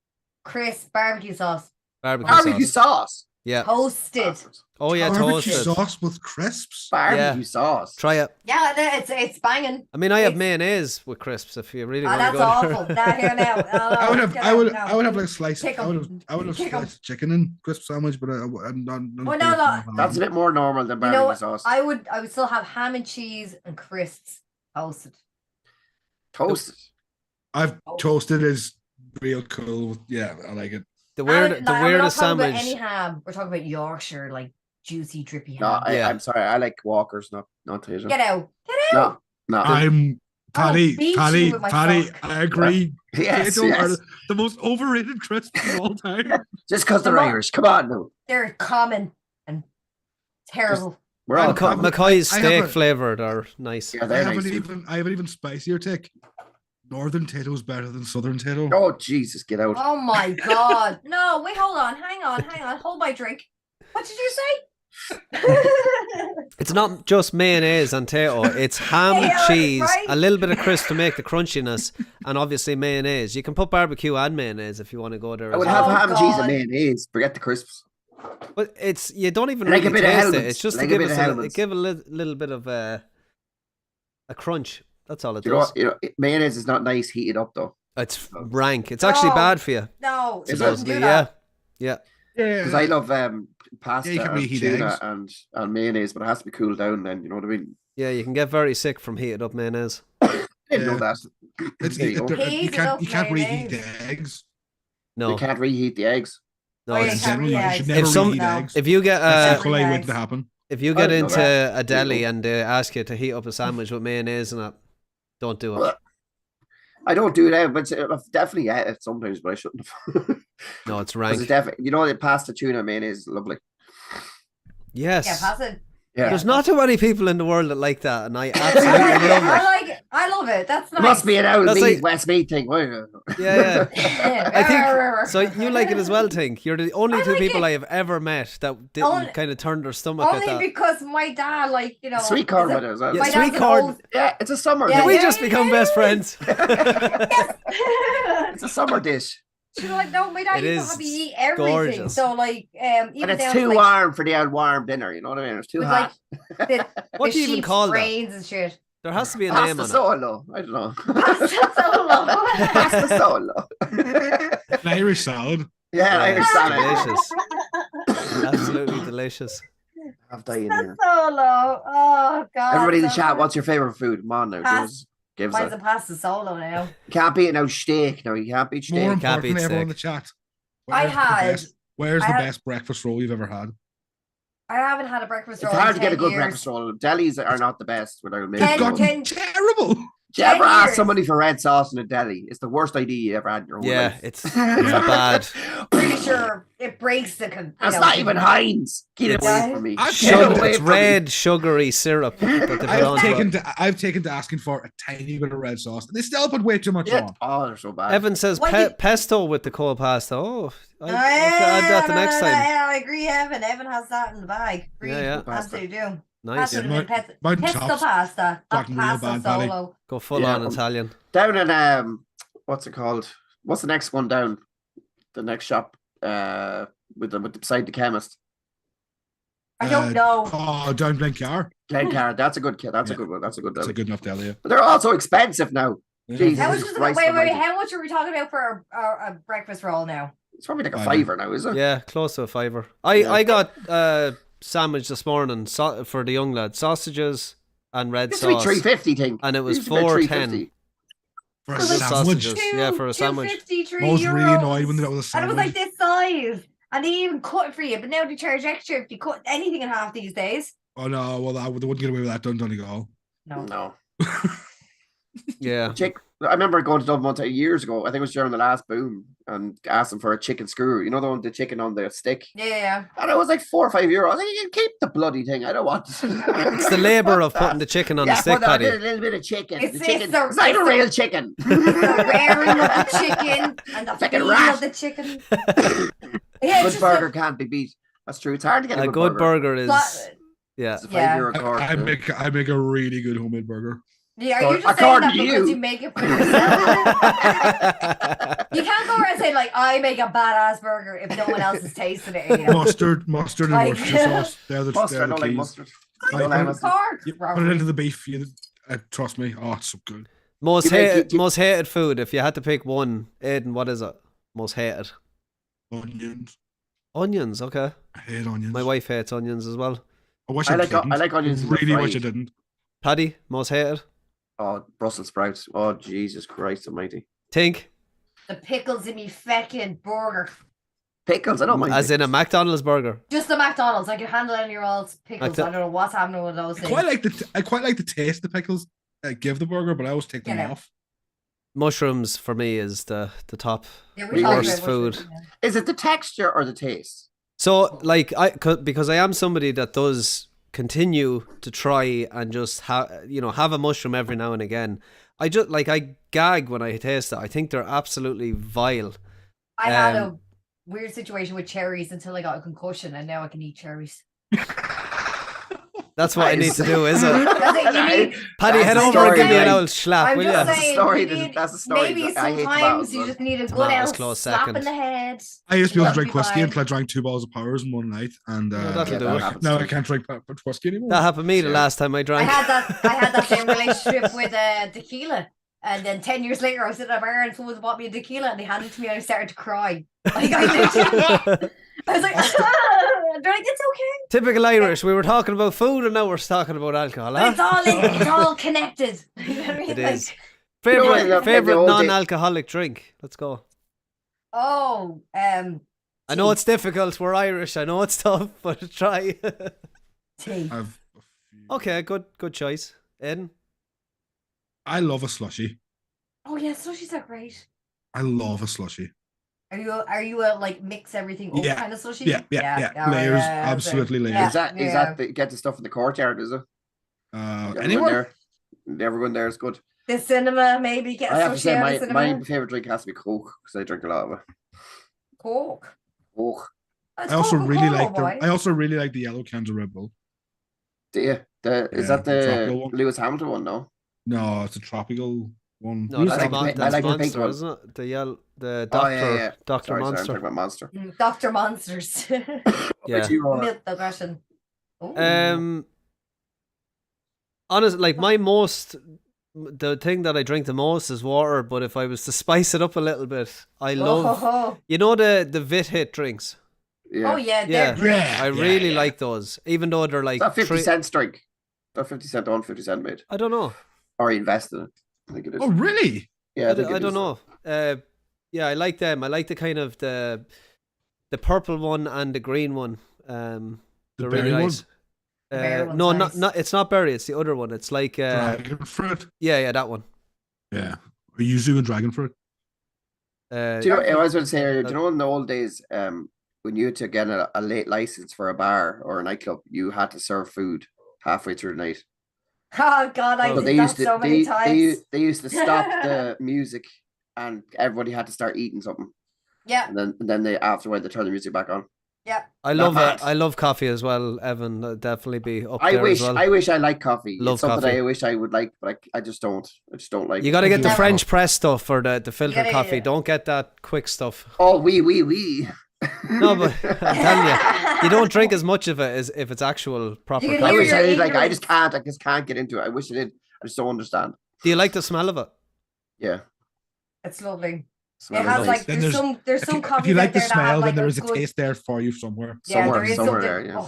crisp, barbecue sauce, Barbecue sauce. sauce. Yeah. toasted. Oh yeah, Barbecue toasted. sauce with crisps. Barbecue sauce. Try it. Yeah, it's banging. I mean, I have It's- mayonnaise with crisps if you really Oh, want to that's go. awful. Nah, here now. I would have, Get I out would, now. I would have like sliced. Kick I would 'em. have Kick 'em. sliced chicken in crisp sandwich, but I'm not. Oh, no. That's a bit more normal than You barbecue know what? sauce. I would still have ham and cheese and crisps toasted. Toasted. I've toasted is real cool. Yeah, I like it. The And, weird, like, the we're not weirdest talking about sandwich. any ham. We're talking about Yorkshire, like juicy, drippy No, ham. Yeah. I'm sorry. I like Walkers, not Tasia. Get out. Get out. No. I'm Paddy, beat you Paddy, with my Paddy. fork. I agree. Yes, Potato are yes. the most overrated crisps of all time. Just because they're Come on. Irish. Come on, no. They're common and terrible. We're all I'm co- common. McCoy's I have steak a- flavored are nice. Yeah, I they're have nice. an too. even spicier take. Northern Tato's better than Southern Tato. Oh, Jesus, get out. Oh my god. No, wait, hold on. Hang on. Hold my drink. What did you say? It's not just mayonnaise and tato. It's ham, Yeah, cheese, right? a little bit of crisp to make the crunchiness, and obviously mayonnaise. You can put barbecue and mayonnaise if you want to go there. I as would well. have Oh, ham, cheese, God. and mayonnaise. Forget the crisps. But it's you don't even Like a really bit of taste it. Hellmann's. It's just Like to a give bit us of a, Hellmann's. give a little bit of a crunch. That's all it You know, does. what? Mayonnaise is not nice heated up though. It's rank. It's actually No. bad for you. No, It don't does, do Supposedly, that. yeah. Because I love pasta Yeah, you can and reheat tuna eggs. and mayonnaise, but it has to be cooled down. Then you know what I mean. Yeah, you can get very sick from heated up mayonnaise. Didn't know Yeah. that. It's There you go. Heat you it can't up, you can't reheat mayonnaise. the eggs. You No, can't reheat the eggs. no. Oh, yeah, In you It's, can't general, no, you reheat should eggs. never If some- reheat No. eggs. if you get That's Uh, equally eggs. wouldn't happen. if you I get didn't know into a There you deli go. and they ask you to heat up a sandwich with mayonnaise and that, don't do it. I don't do that, but I've definitely ate it sometimes, but I shouldn't have. No, it's Because rank. it's definitely, you know, the pasta tuna mayonnaise is lovely. Yes. Yeah, pass it. Yeah. There's not too many people in the world that like that, and I absolutely love I it. like it. I love it. That's It nice. must be an old That's Mead, like- Westmead thing. Yeah, yeah. I think so. You like it as well, Tink. You're the only I two like people it. I have ever met that didn't Only- kind of turn their stomach at Only that. because my dad, like, you know, Sweet corn is with a- it as well. Yeah, my sweet dad's an corn. old- Yeah, it's a summer Yeah, Did we dish. just become best friends? It's a summer dish. She's like, no, my dad It used is to have me eat everything. gorgeous. So, like, And even it's down too to, like, warm for the old warm dinner, you know what I mean? It's too with, hot. like, the, What the do you even sheep's call that? brains and shit. There has to be a name Pasta on it. solo. I don't know. Pasta solo. Pasta solo. An Irish salad. Yeah, Yeah, Irish it's salad. delicious. Absolutely delicious. Have that in Pasta here. solo. Oh, God. Everybody in the so chat, good. what's your favorite food? Come on now, give Mine's us a pasta solo now. You can't beat no steak. No, you can't beat More steak. Can't beat importantly, everyone in steak. the chat. I had- Where's I the had- best breakfast roll you've ever had? I haven't had a breakfast It's roll hard in to get a 10 good years. breakfast roll. Delis are not the best without me. Ten- It's gotten 10 terrible. Do you ever 10 ask years. somebody for red sauce in a deli? It's the worst idea you ever had in your whole Yeah, life. it's bad. Pretty sure it breaks the. That's not even Heinz. Get It's- away from me. I've Get taken- away It's from me. red sugary syrup that they put on. I've taken to asking for a tiny bit of red sauce. They still put way too much Yeah. on. Oh, they're so bad. Evan says What you- pesto with the cold pasta. Oh, I'll Yeah, add that the next time. Yeah, I agree, Evan. Evan has that in the bag. Agree. Yeah, yeah. Absolutely do. Nice. Pasta Yeah, with mine- pesto, mine pesto chops pasta. Not gotten real pasta bad, Paddy. solo. Go full Yeah, on Italian. Down in what's it called? What's the next one down? The next shop with the beside the chemist. I don't know. Oh, down Glencar. Glencar. That's a good kid. That's a Yeah. good one. That's a good That's a one. good enough deli. Yeah. But they're also expensive now. Yeah. Jesus How much is Christ wait, almighty. how much are we talking about for a breakfast roll now? It's probably like a I know. fiver now, is it? Yeah, close to a fiver. Yeah. I got sandwich this morning for the young lad, sausages and red This would be sauce, 350 thing. and it was Used to be about 4.10. 350. For a For the sandwich. sausages. Yeah, for a sandwich. 253 I was euros. really annoyed when that was a And it was sandwich. like this size. And they even cut it for you. But now they charge extra if you cut anything in half these days. Oh no, well they wouldn't get away with that done Donegal. No. No. Yeah, I remember going to Dublin one time years ago. I think it was during the last boom, and asked them for a chicken screw. You know the chicken on the stick, Yeah. and it was like 4 or 5 euros. I think you can keep the bloody thing. I don't want. it's the labour of putting the chicken on the stick, put on Paddy. a little bit of chicken. It's- the chicken. it's a- It's not a it's a- real chicken. The rearing of the chicken and the Like a feeding rat. of the chicken. Yeah, Good it's burger just can't be beat. That's true. It's hard to get A good burger is a, yeah. It's a Yeah. €5 card. I make a really good homemade burger. Yeah, are you just saying According that to because you. you make it for yourself? You can't go around and say like I make a badass burger if no one else is tasting it. You know? Mustard and Like- Worcestershire sauce. They're the, Mustard. I they're the don't like keys. mustard. Like, don't like put, mustard. Cork, you put it Robert. into the beef. Trust me. Oh, it's so good. Most You make- hated, you- most hated food. If you had to pick one, Aiden, what is it? Most hated. Onions. Onions. Okay. I hate onions. My wife hates onions as well. I wish I I, like- didn't. I like onions in the Really wish I fried. didn't. Paddy, most hated. Oh, Brussels sprouts. Oh, Jesus Christ Almighty. Tink, The pickles in me feckin' burger. Pickles. I don't mind. as in a pickles. McDonald's burger. Just the McDonald's. I can handle any else pickles. I don't know what's happening with those I things. quite like the taste of the pickles. I give the burger, but I always take them Yeah. off. Mushrooms for me is the top. Yeah, We talking worst about food. mushrooms, yeah. Is it the texture or the taste? So like because I am somebody that does continue to try and just have a mushroom every now and again. I just I gag when I taste it. I think they're absolutely vile. I had a Um, weird situation with cherries until I got a concussion, and now I can eat cherries. That's what I need Nice. to do, is it? That's it, you need- Paddy, That's head the over and story, give me an guys. old slap, I'm will just you? That's the saying, story, you that's- need- that's the story. maybe I hate sometimes tomatoes, you but just need a good tomatoes old close slap second. in the head. I used to be able to That'll drink be whiskey fine. until I drank 2 bottles of powers in one night, and that'll Yeah, do that it. happens now too. I can't drink whiskey anymore. That happened to me the Yeah. last time I I drank. had that same relationship with tequila. And then 10 years later, I was sitting at a bar and someone bought me a tequila and they handed it to me and I started to cry. Like, I was like, they're like, it's okay. Typical Irish. We were talking about food and now we're talking about alcohol. But Huh? it's all connected. You know what I mean? It Like, is. You know what, Favorite like the favorite old day- non-alcoholic drink. Let's go. oh, I know it's difficult. We're Irish. I know it's tough, but try. tea. I've a few. Okay, good choice. Eden. I love a slushy. Oh yeah, slushies are great. I love a slushy. Are you a like mix everything up Yeah. kind of slushie? Yeah. Oh, Layers, yeah, absolutely layers. Yeah. Is that get the stuff in the courtyard? Is it? Everyone Anyone? there? Everyone there is good. The cinema, maybe get I a have to slushie say, out of my cinema. favorite drink has to be Coke because I drink a lot of it. Coke. Coke. It's I also really Coca-Cola, like boy. I also really like the yellow cans of Red Bull. Is Yeah, that the tropical the one. Lewis Hamilton one? No. No, it's a tropical one. No, Who's that's, like the pink- I that's like the pink Monster, one. isn't it? The Oh, Doctor, yeah. Doctor Sorry, I'm Monster. talking about Monster. Dr. Monsters. Yeah. Milk the question. Honestly, like the thing that I drink the most is water. But if I was to spice it up a little bit, I love. Oh, You know the Vit Hit drinks. Yeah. oh yeah, Yeah. they're great. I really like those, even though they're like. Is that 50 three- cents drink? That 50 cent on 50 cent made. I don't know. Or he invested in it. I think it is. Oh, really? Yeah, I think it don't is. know. Yeah, I like them. I like the kind of the purple one and the green one. The They're really berry one? nice. The berry one's No, nice. not it's not berry. It's the other one. It's like Dragon fruit. yeah, that one. Yeah. Or yuzu and dragon fruit. Uh, Do you know, I was going to say earlier, do That- you know in the old days, when you had to get a late license for a bar or a nightclub, you had to serve food halfway through the night. Oh God, I But did they that used to so many times. they used to stop the music and everybody had to start eating something. Yeah, And then they afterward they turn the music back on. yeah. I Not love bad. I love coffee as well, Evan. I'd definitely be up I there wish as well. I wish I liked coffee. Love it's something coffee. I wish I would like, but I just don't. I just don't like You got to get the Yeah. French press stuff or the filter Yeah, coffee. yeah. Don't get that quick stuff. Oh, we. No, but I'm telling you, you don't drink as much of it as if it's actual proper You can I coffee. hear wish I your did. Like I ignorance. just can't get into it. I wish I did. I just don't understand. Do you like the smell of it? Yeah. It's lovely. Smell It is has nice. like Then there's there's- some If coffees you out like the there that have smell, like then there is a good- taste there for you somewhere. Yeah, Somewhere- there is somewhere something. there, yeah.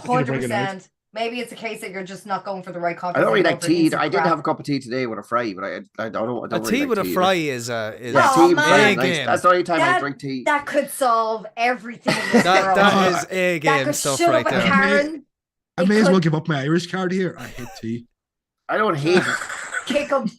100%. Maybe it's a case that you're just not going for the right coffee. I don't really you're like going for tea. instant I did crap. have a cup of tea today with a fry, but I don't A really tea like with a tea. fry is a is Yeah, Oh, tea with man. fry is A nice. game. That's the only time I That- drink tea. That could solve everything in this world. that is a That game could stuff shut right up a there. Karen, I It may as well could- give up my Irish card here. I hate tea. I don't hate it. kick them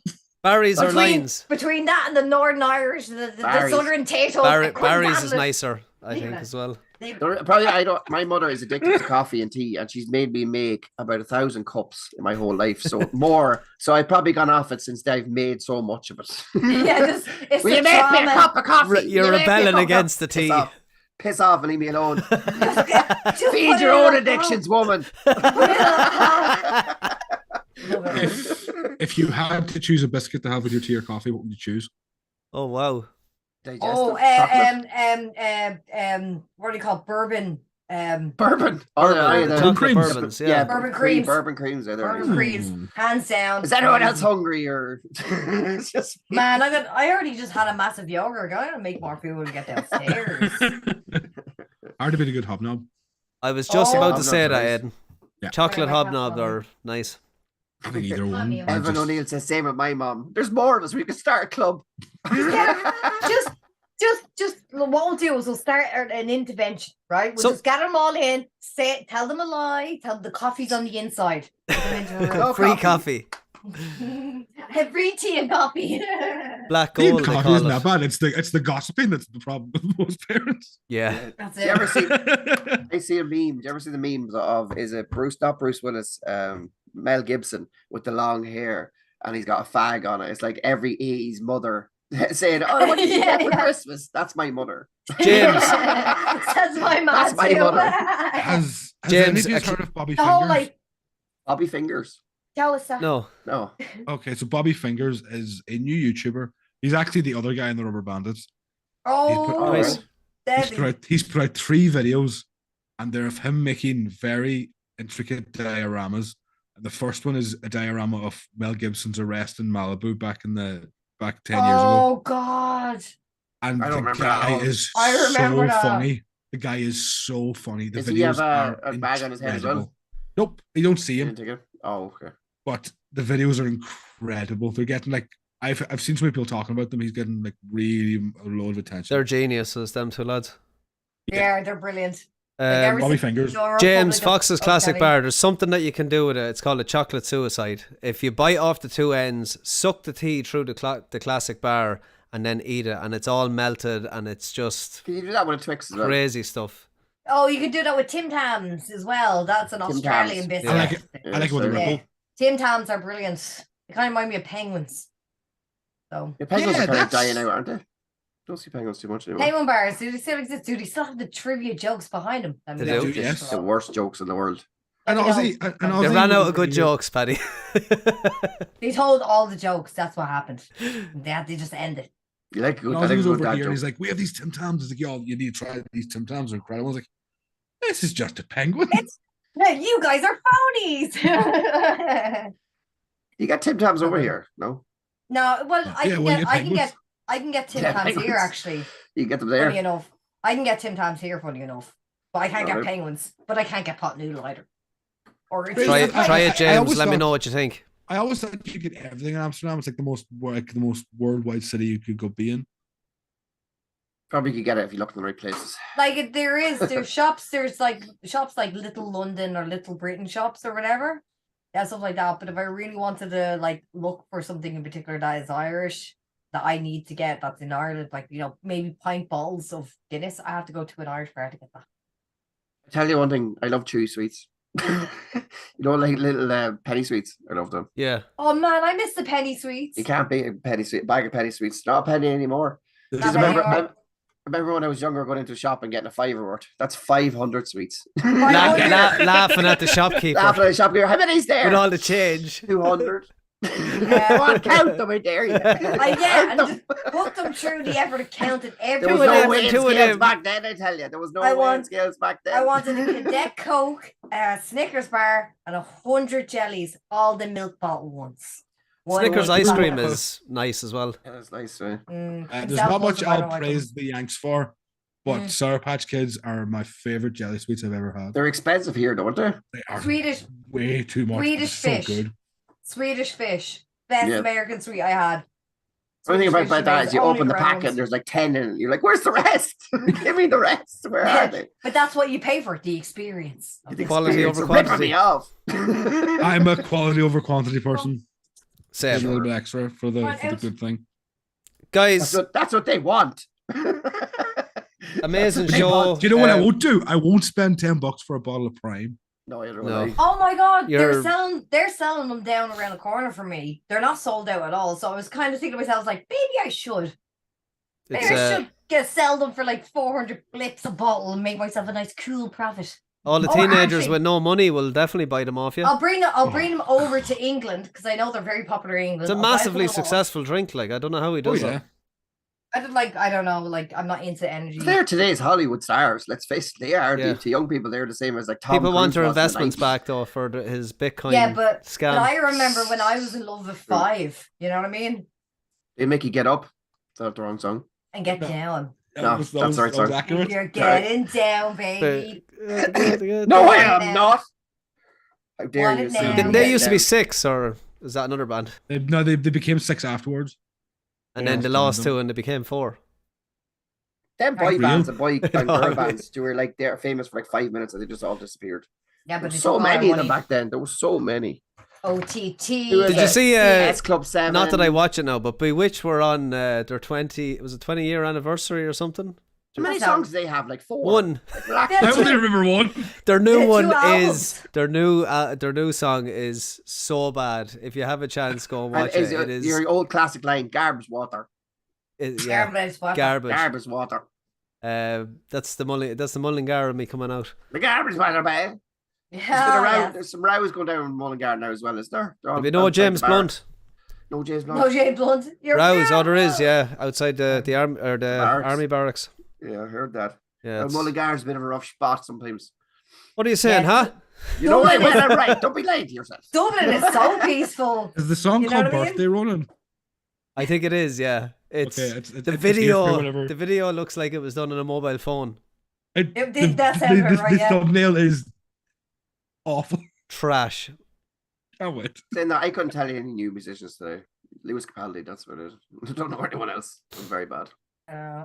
Barry's or between, lines. between that and the Northern Irish, the Barry's. Southern Tatoes. I couldn't Barry's handle is it. nicer, I think, Yeah. as well. They- Probably I don't. My mother is addicted to coffee and tea, and she's made me make about 1,000 cups in my whole life. So more. So I've probably gone off it since I've made so much of it. Yeah, just it's Will the you make me a trauma. cup of coffee? You're Will you make me a rebelling cup of- against the Piss tea. Piss off and leave me alone. Just Feed put your it own in a addictions, woman. cup. Love it. If you had to choose a biscuit to have with your tea or coffee, what would you choose? Oh wow. Digestive Oh, chocolate. what do you call it? Bourbon? Bourbon. Oh, yeah, The the- chocolate creams. bourbons, yeah, yeah. Bourbon creams. Bourbon creams. Yeah, they're Bourbon nice. creams, hands down. Is anyone else hungry or? It's just Man, I already just had a massive yogurt. I gotta make more food to get downstairs. Hard to be a good hobnob. I was just Oh. about to say Hobnobs that, are nice. Ed. Yeah. Chocolate Very much hobnob hobnob. are nice. I think either one. Mommy, I Evan just- O'Neill says same with my mom. There's more of us. We could start a club. Yeah, just what we'll do is we'll start an intervention, right? We'll So- just gather them all in, tell them a lie, tell them the coffee's on the inside. Put them into a room. No Free coffee. coffee. Have free tea and coffee. Black Tea and gold, they coffee call isn't that it. bad. It's the gossiping that's the problem with most parents. Yeah. That's Do you ever it. see? I see a meme. Do you ever see the memes of is it not Bruce Willis, Mel Gibson with the long hair and he's got a fag on it. It's like every 80s mother saying, "Oh, what did you Yeah, get for yeah. Christmas?" That's my mother. James. That's my mom. That's my too. mother. Has James, any of you actually- heard of Bobby The whole Fingers? like Bobby Fingers. tell us that. No. No. Okay, so Bobby Fingers is a new YouTuber. He's actually the other guy in the Rubber Bandits. Oh, Nice. Debbie. He's put out 3 videos, and they're of him making very intricate dioramas. The first one is a diorama of Mel Gibson's arrest in Malibu back 10 years ago. Oh God. And I the don't remember that guy at all. is I remember so that. funny. The guy is so funny. The Does videos he have are a bag on his head as well? incredible. Nope, you don't see You him, didn't take it? Oh, okay. but the videos are incredible. They're getting like I've seen so many people talking about them. He's getting like really a load of attention. They're geniuses, them two lads. Yeah, they're brilliant. Um, Bobby Fingers. James Fox's classic Kelly. bar. There's something that you can do with it. It's called a chocolate suicide. If you bite off the two ends, suck the tea through the classic bar, and then eat it, and it's all melted, and it's just Can you do that with a Twix as well? crazy stuff. Oh, you could do that with Tim Tams as well. That's an Tim Australian Tams. biscuit. I like it. Yeah, I like it with a so- Yeah. ripple. Tim Tams are brilliant. They kind of remind me of penguins. So Yeah, penguins Yeah, are kind of that's- dying out, aren't they? Don't see penguins too much anymore. penguin bars, do they still exist? Do they still have the trivia jokes behind them? They do, yes. The worst jokes in the world. And Let me Aussie, know. and They Aussie ran out was of good really jokes, Paddy. They told all the jokes. That's what happened. They just ended. You like a good, And I Ozzy think was a good over dad here and he's joke. like, we have these Tim Tams. He's like, yo, you need to try these Tim Tams. They're incredible. I was like, this is just a penguin. Hey, you guys are phonies. You got Tim Tams over here, no? No, well, Yeah, well, you penguins. I can get Tim Yeah, Tams here penguins. actually. You get them Funny there. enough, I can get Tim Tams here. Funny enough, but I can't get Alright. penguins. But I can't get pot noodle either. Or Try try it, I- try I it, James. always Let me thought- know what you think. I always thought you could get everything in Amsterdam. It's like the most worldwide city you could go be in. Probably could get it if you look in the right places. Like there's shops. There's like shops like Little London or Little Britain shops or whatever. Yeah, stuff like that. But if I really wanted to like look for something in particular that is Irish that I need to get that's in Ireland, like maybe pint bottles of Guinness, I have to go to an Irish bar to get that. I tell you one thing, I love chewy sweets. Like little penny sweets. I love them. Yeah. Oh man, I miss the penny sweets. You can't beat a bag of penny sweets. Not a penny anymore. This Not Just is penny remember, anymore. I remember when I was younger going into a shop and getting a £5 worth. That's 500 sweets. Laughing at the shopkeeper After the shopkeeper, how many's there? with all the change. 200. Yeah. Come on, count them, I dare you. Yeah, and Count them. just put them through the effort of counting There every was Two of no them, weighing two of scales them. back then, I tell you. There was no I weighing want- scales back then. I wanted a Cadet Coke, a Snickers bar, and 100 jellies, all the milk bottle ones. One Snickers was ice on cream it. is nice as well. Yeah, that's nice, man. there's Examples not much of I don't I'll like them. praise the Yanks for, but Mm. Sour Patch Kids are my favorite jelly sweets I've ever had. They're expensive here, don't they? They are Swedish way too much. but Swedish they're fish. So good. Swedish fish, best Yeah. American sweet I had. The only thing Swedish about fish that is is you only open the brown packet ones. and there's like 10 in it. You're like, where's the rest? Give me the rest. Where are they? But that's what you pay for, the experience. of The the Quality experience over of ripping quantity. me off. I'm a quality over quantity person. Same. A little bit extra for the Right, out. good thing. Guys, That's what they want. amazing They show. want- Do you know what I Um, won't do? I won't spend $10 for a bottle of Prime. No, I don't No. know. Oh my god, You're- they're selling them down around the corner from me. They're not sold out at all. So I was kind of thinking to myself, like, maybe I should. Maybe It's, I should sell them for like 400 blips a bottle and make myself a nice cool profit. all the Oh, teenagers actually- with no money will definitely buy them off you. I'll bring them over to England because I know they're very popular in England. It's a I'll buy massively them all. successful drink. Like, I don't know how he Oh, does yeah. it. I don't know, like I'm not into energy. They're today's Hollywood stars. Let's face it, they are. Yeah. To young people, they're the same as like Tom People want Cruise their was in the investments 90s. back though for his Bitcoin Yeah, but scam. I remember when I was in love with Five. You know what I mean? They make you get up. Is that the wrong song? And get No. down. No, that's the right that was song. accurate. You're getting down, baby. No, I Right am now. not. How dare Want you? it say now. that? Didn't they Get used to be down. 6, or is that another band? They became 6 afterwards. And They then they lost lost them. 2 and they became 4. Them boy Real? bands and boy and know, I girl mean- bands, they were like they're famous for like 5 minutes and they just all disappeared. Yeah, There but were it's so many of them back then. There were so many. OTT. Did you see, S Club 7? Not that I watch it now, but Bewitched were on their 20-year anniversary or something. How many That's how- songs do they have? Like 4. One. Black- Yeah, I only remember one. Their new Yeah, 2 one is albums. their new song is so bad. If you have a chance, go and and watch it. It is your old classic line, garbage water. yeah, Garbage. garbage. Garbage water. That's the Mullingar and me coming out. The garbage water, man. Yeah. There's some rows going down in Mullingar now as well, is there? They're Have on- you know outside James the bar. Blunt? No James Blunt. No, Jay Blunt. You're Rouse, oh there is, yeah, outside the Barracks. army barracks. Yeah, I heard that. Yeah. it's- Mullingar's a bit of a rough spot sometimes. What are you saying, Yeah. huh? You know what? Dublin is- Right. Don't be lying to yourself. Dublin is so peaceful. Is the song You know called what I mean? Birthday Running? I think it is, yeah. It's Okay, it's the it's here, video. whatever. The video looks like it was done on a mobile phone. That sounds about right, the yeah. thumbnail is awful. Trash. Can't wait. Saying that I couldn't tell you any new musicians today. Lewis Capaldi, that's what it is. I don't know anyone else. It was very bad.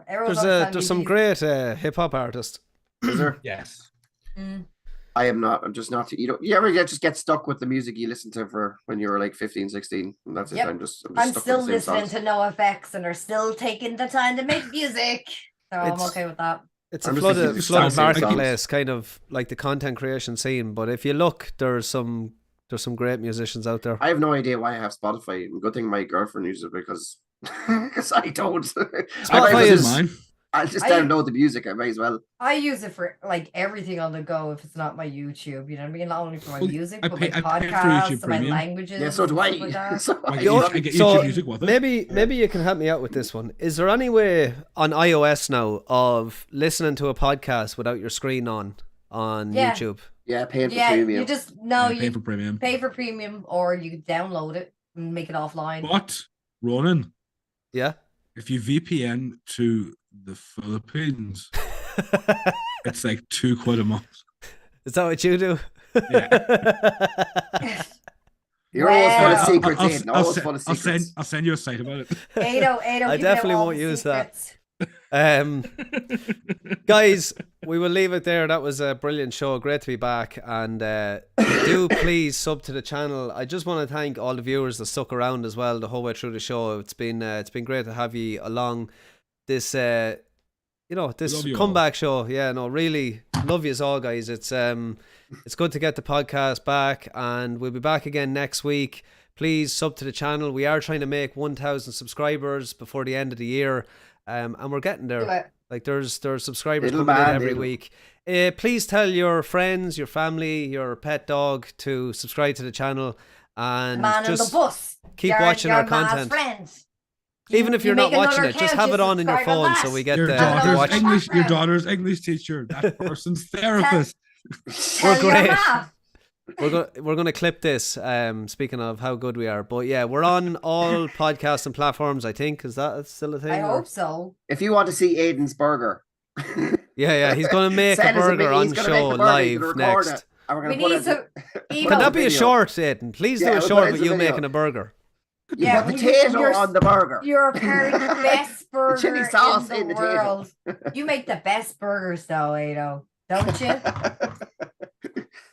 Everyone's There's some great hip hop artists. Is there? Yes. I am not. I'm just not. You ever just get stuck with the music you listened to for when you were like 15, 16? And that's Yep. it. I'm just I'm stuck still with the same listening songs. to NoFX and are still taking the time to make music. So I'm It's- okay with that. It's I'm a just listening flooded to flooded songs. marketplace, kind of like the content creation scene. But if you look, there's some great musicians out there. I have no idea why I have Spotify. Good thing my girlfriend uses it because I don't. Spotify is- mine. I'll just I- download the music. I may as well. I use it for like everything on the go if it's not my YouTube. You know what I mean? Not only for my Well, music, I but pay- my I pay for podcasts, YouTube and my Premium. languages. Yeah, so do and I. stuff like that. So I I get, love I get So, YouTube music with it. Maybe you can help me out with this one. Is there any way on iOS now of listening to a podcast without your screen on Yeah. YouTube? Yeah, paying for Yeah, premium. you just no, I pay you for premium. pay for premium or you download it and make it offline. But Ronan, Yeah. if you VPN to the Philippines, it's like £2 a month. Is that what you do? You're always full of Wow. secrets, I'll, Aidan. I'll, Always se- full of I'll secrets. I'll send you a site about it. Ado, I definitely won't use that. That. Guys, we will leave it there. That was a brilliant show. Great to be back. And do please sub to the channel. I just want to thank all the viewers that stuck around as well the whole way through the show. It's been great to have you along this this Love you comeback show. Yeah, no, really love you all, guys. It's good to get the podcast back, and we'll be back again next week. Please sub to the channel. We are trying to make 1,000 subscribers before the end of the year, and we're getting there. Like there's subscribers Little coming in man, every little. week. Please tell your friends, your family, your pet dog to subscribe to the channel and Man just in the bus. keep Your- watching your our man's content. friends. Even You- if you're you not make watching another it, just account, have it on in your subscribe phone that. so we get Your to daughter's watch. English- Your daughter's English teacher, that person's therapist. Tell your great. ma. We're gonna clip this. Speaking of how good we are, but yeah, we're on all podcasts and platforms. I think is that still a thing? I or- hope so. If you want to see Aidan's burger, Yeah, he's gonna make a send us burger he's on gonna show make a burger, he's live gonna record next. it, and we're We gonna put need it. to. Can Put that a be a video. short, Aidan? Please Yeah, do a we'll short put it with as a you video. making a burger. Yeah, Put but potato you're- on the burger. You're apparently the best burger chili sauce in in the the tater. world. You make the best burgers, though, Ado, don't you?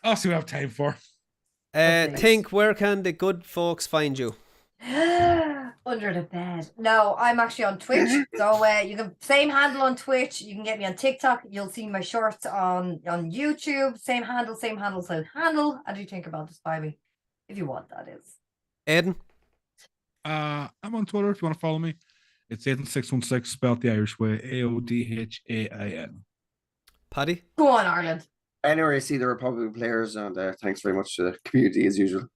I'll see what I have time for. Thanks. Think, where can the good folks find you? Under the bed. No, I'm actually on Twitch. So you can same handle on Twitch. You can get me on TikTok. You'll see my shorts on YouTube. Same handle, same handle, same handle. I do think about this by me. If you want, that is. Aidan? I'm on Twitter if you want to follow me. It's Aidan616, spelled the Irish way, AODHAIN. Paddy? Go on, Ireland. Anyway, I see the Republican players, and thanks very much to the community as usual.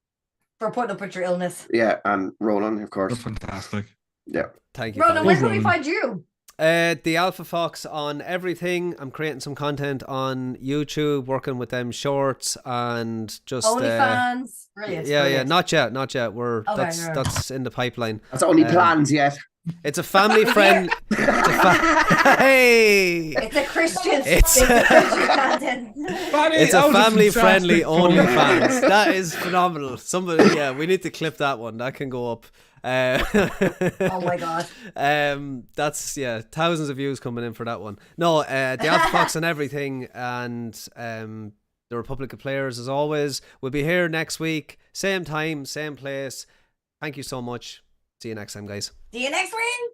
For putting up with your illness. Yeah, and Roland, of They're course. fantastic. Yeah. Thank you. Ronan, Paddy. where can we Ronan. find you? The Alpha Fox on everything. I'm creating some content on YouTube, working with them shorts and just OnlyFans. Brilliant. yeah, brilliant. not yet. We're Okay, yeah. that's in the pipeline. That's only Um, plans yet. It's a family friend. Hey, It's a Christian. It's- It's a Christian content. it's a family friendly OnlyFans. That is phenomenal. Somebody, yeah, we need to clip that one. That can go up. Oh my god. That's thousands of views coming in for that one. No, the Alpha Fox and everything, and the Republic of Players as always. We'll be here next week, same time, same place. Thank you so much. See you next time, guys. See you next week.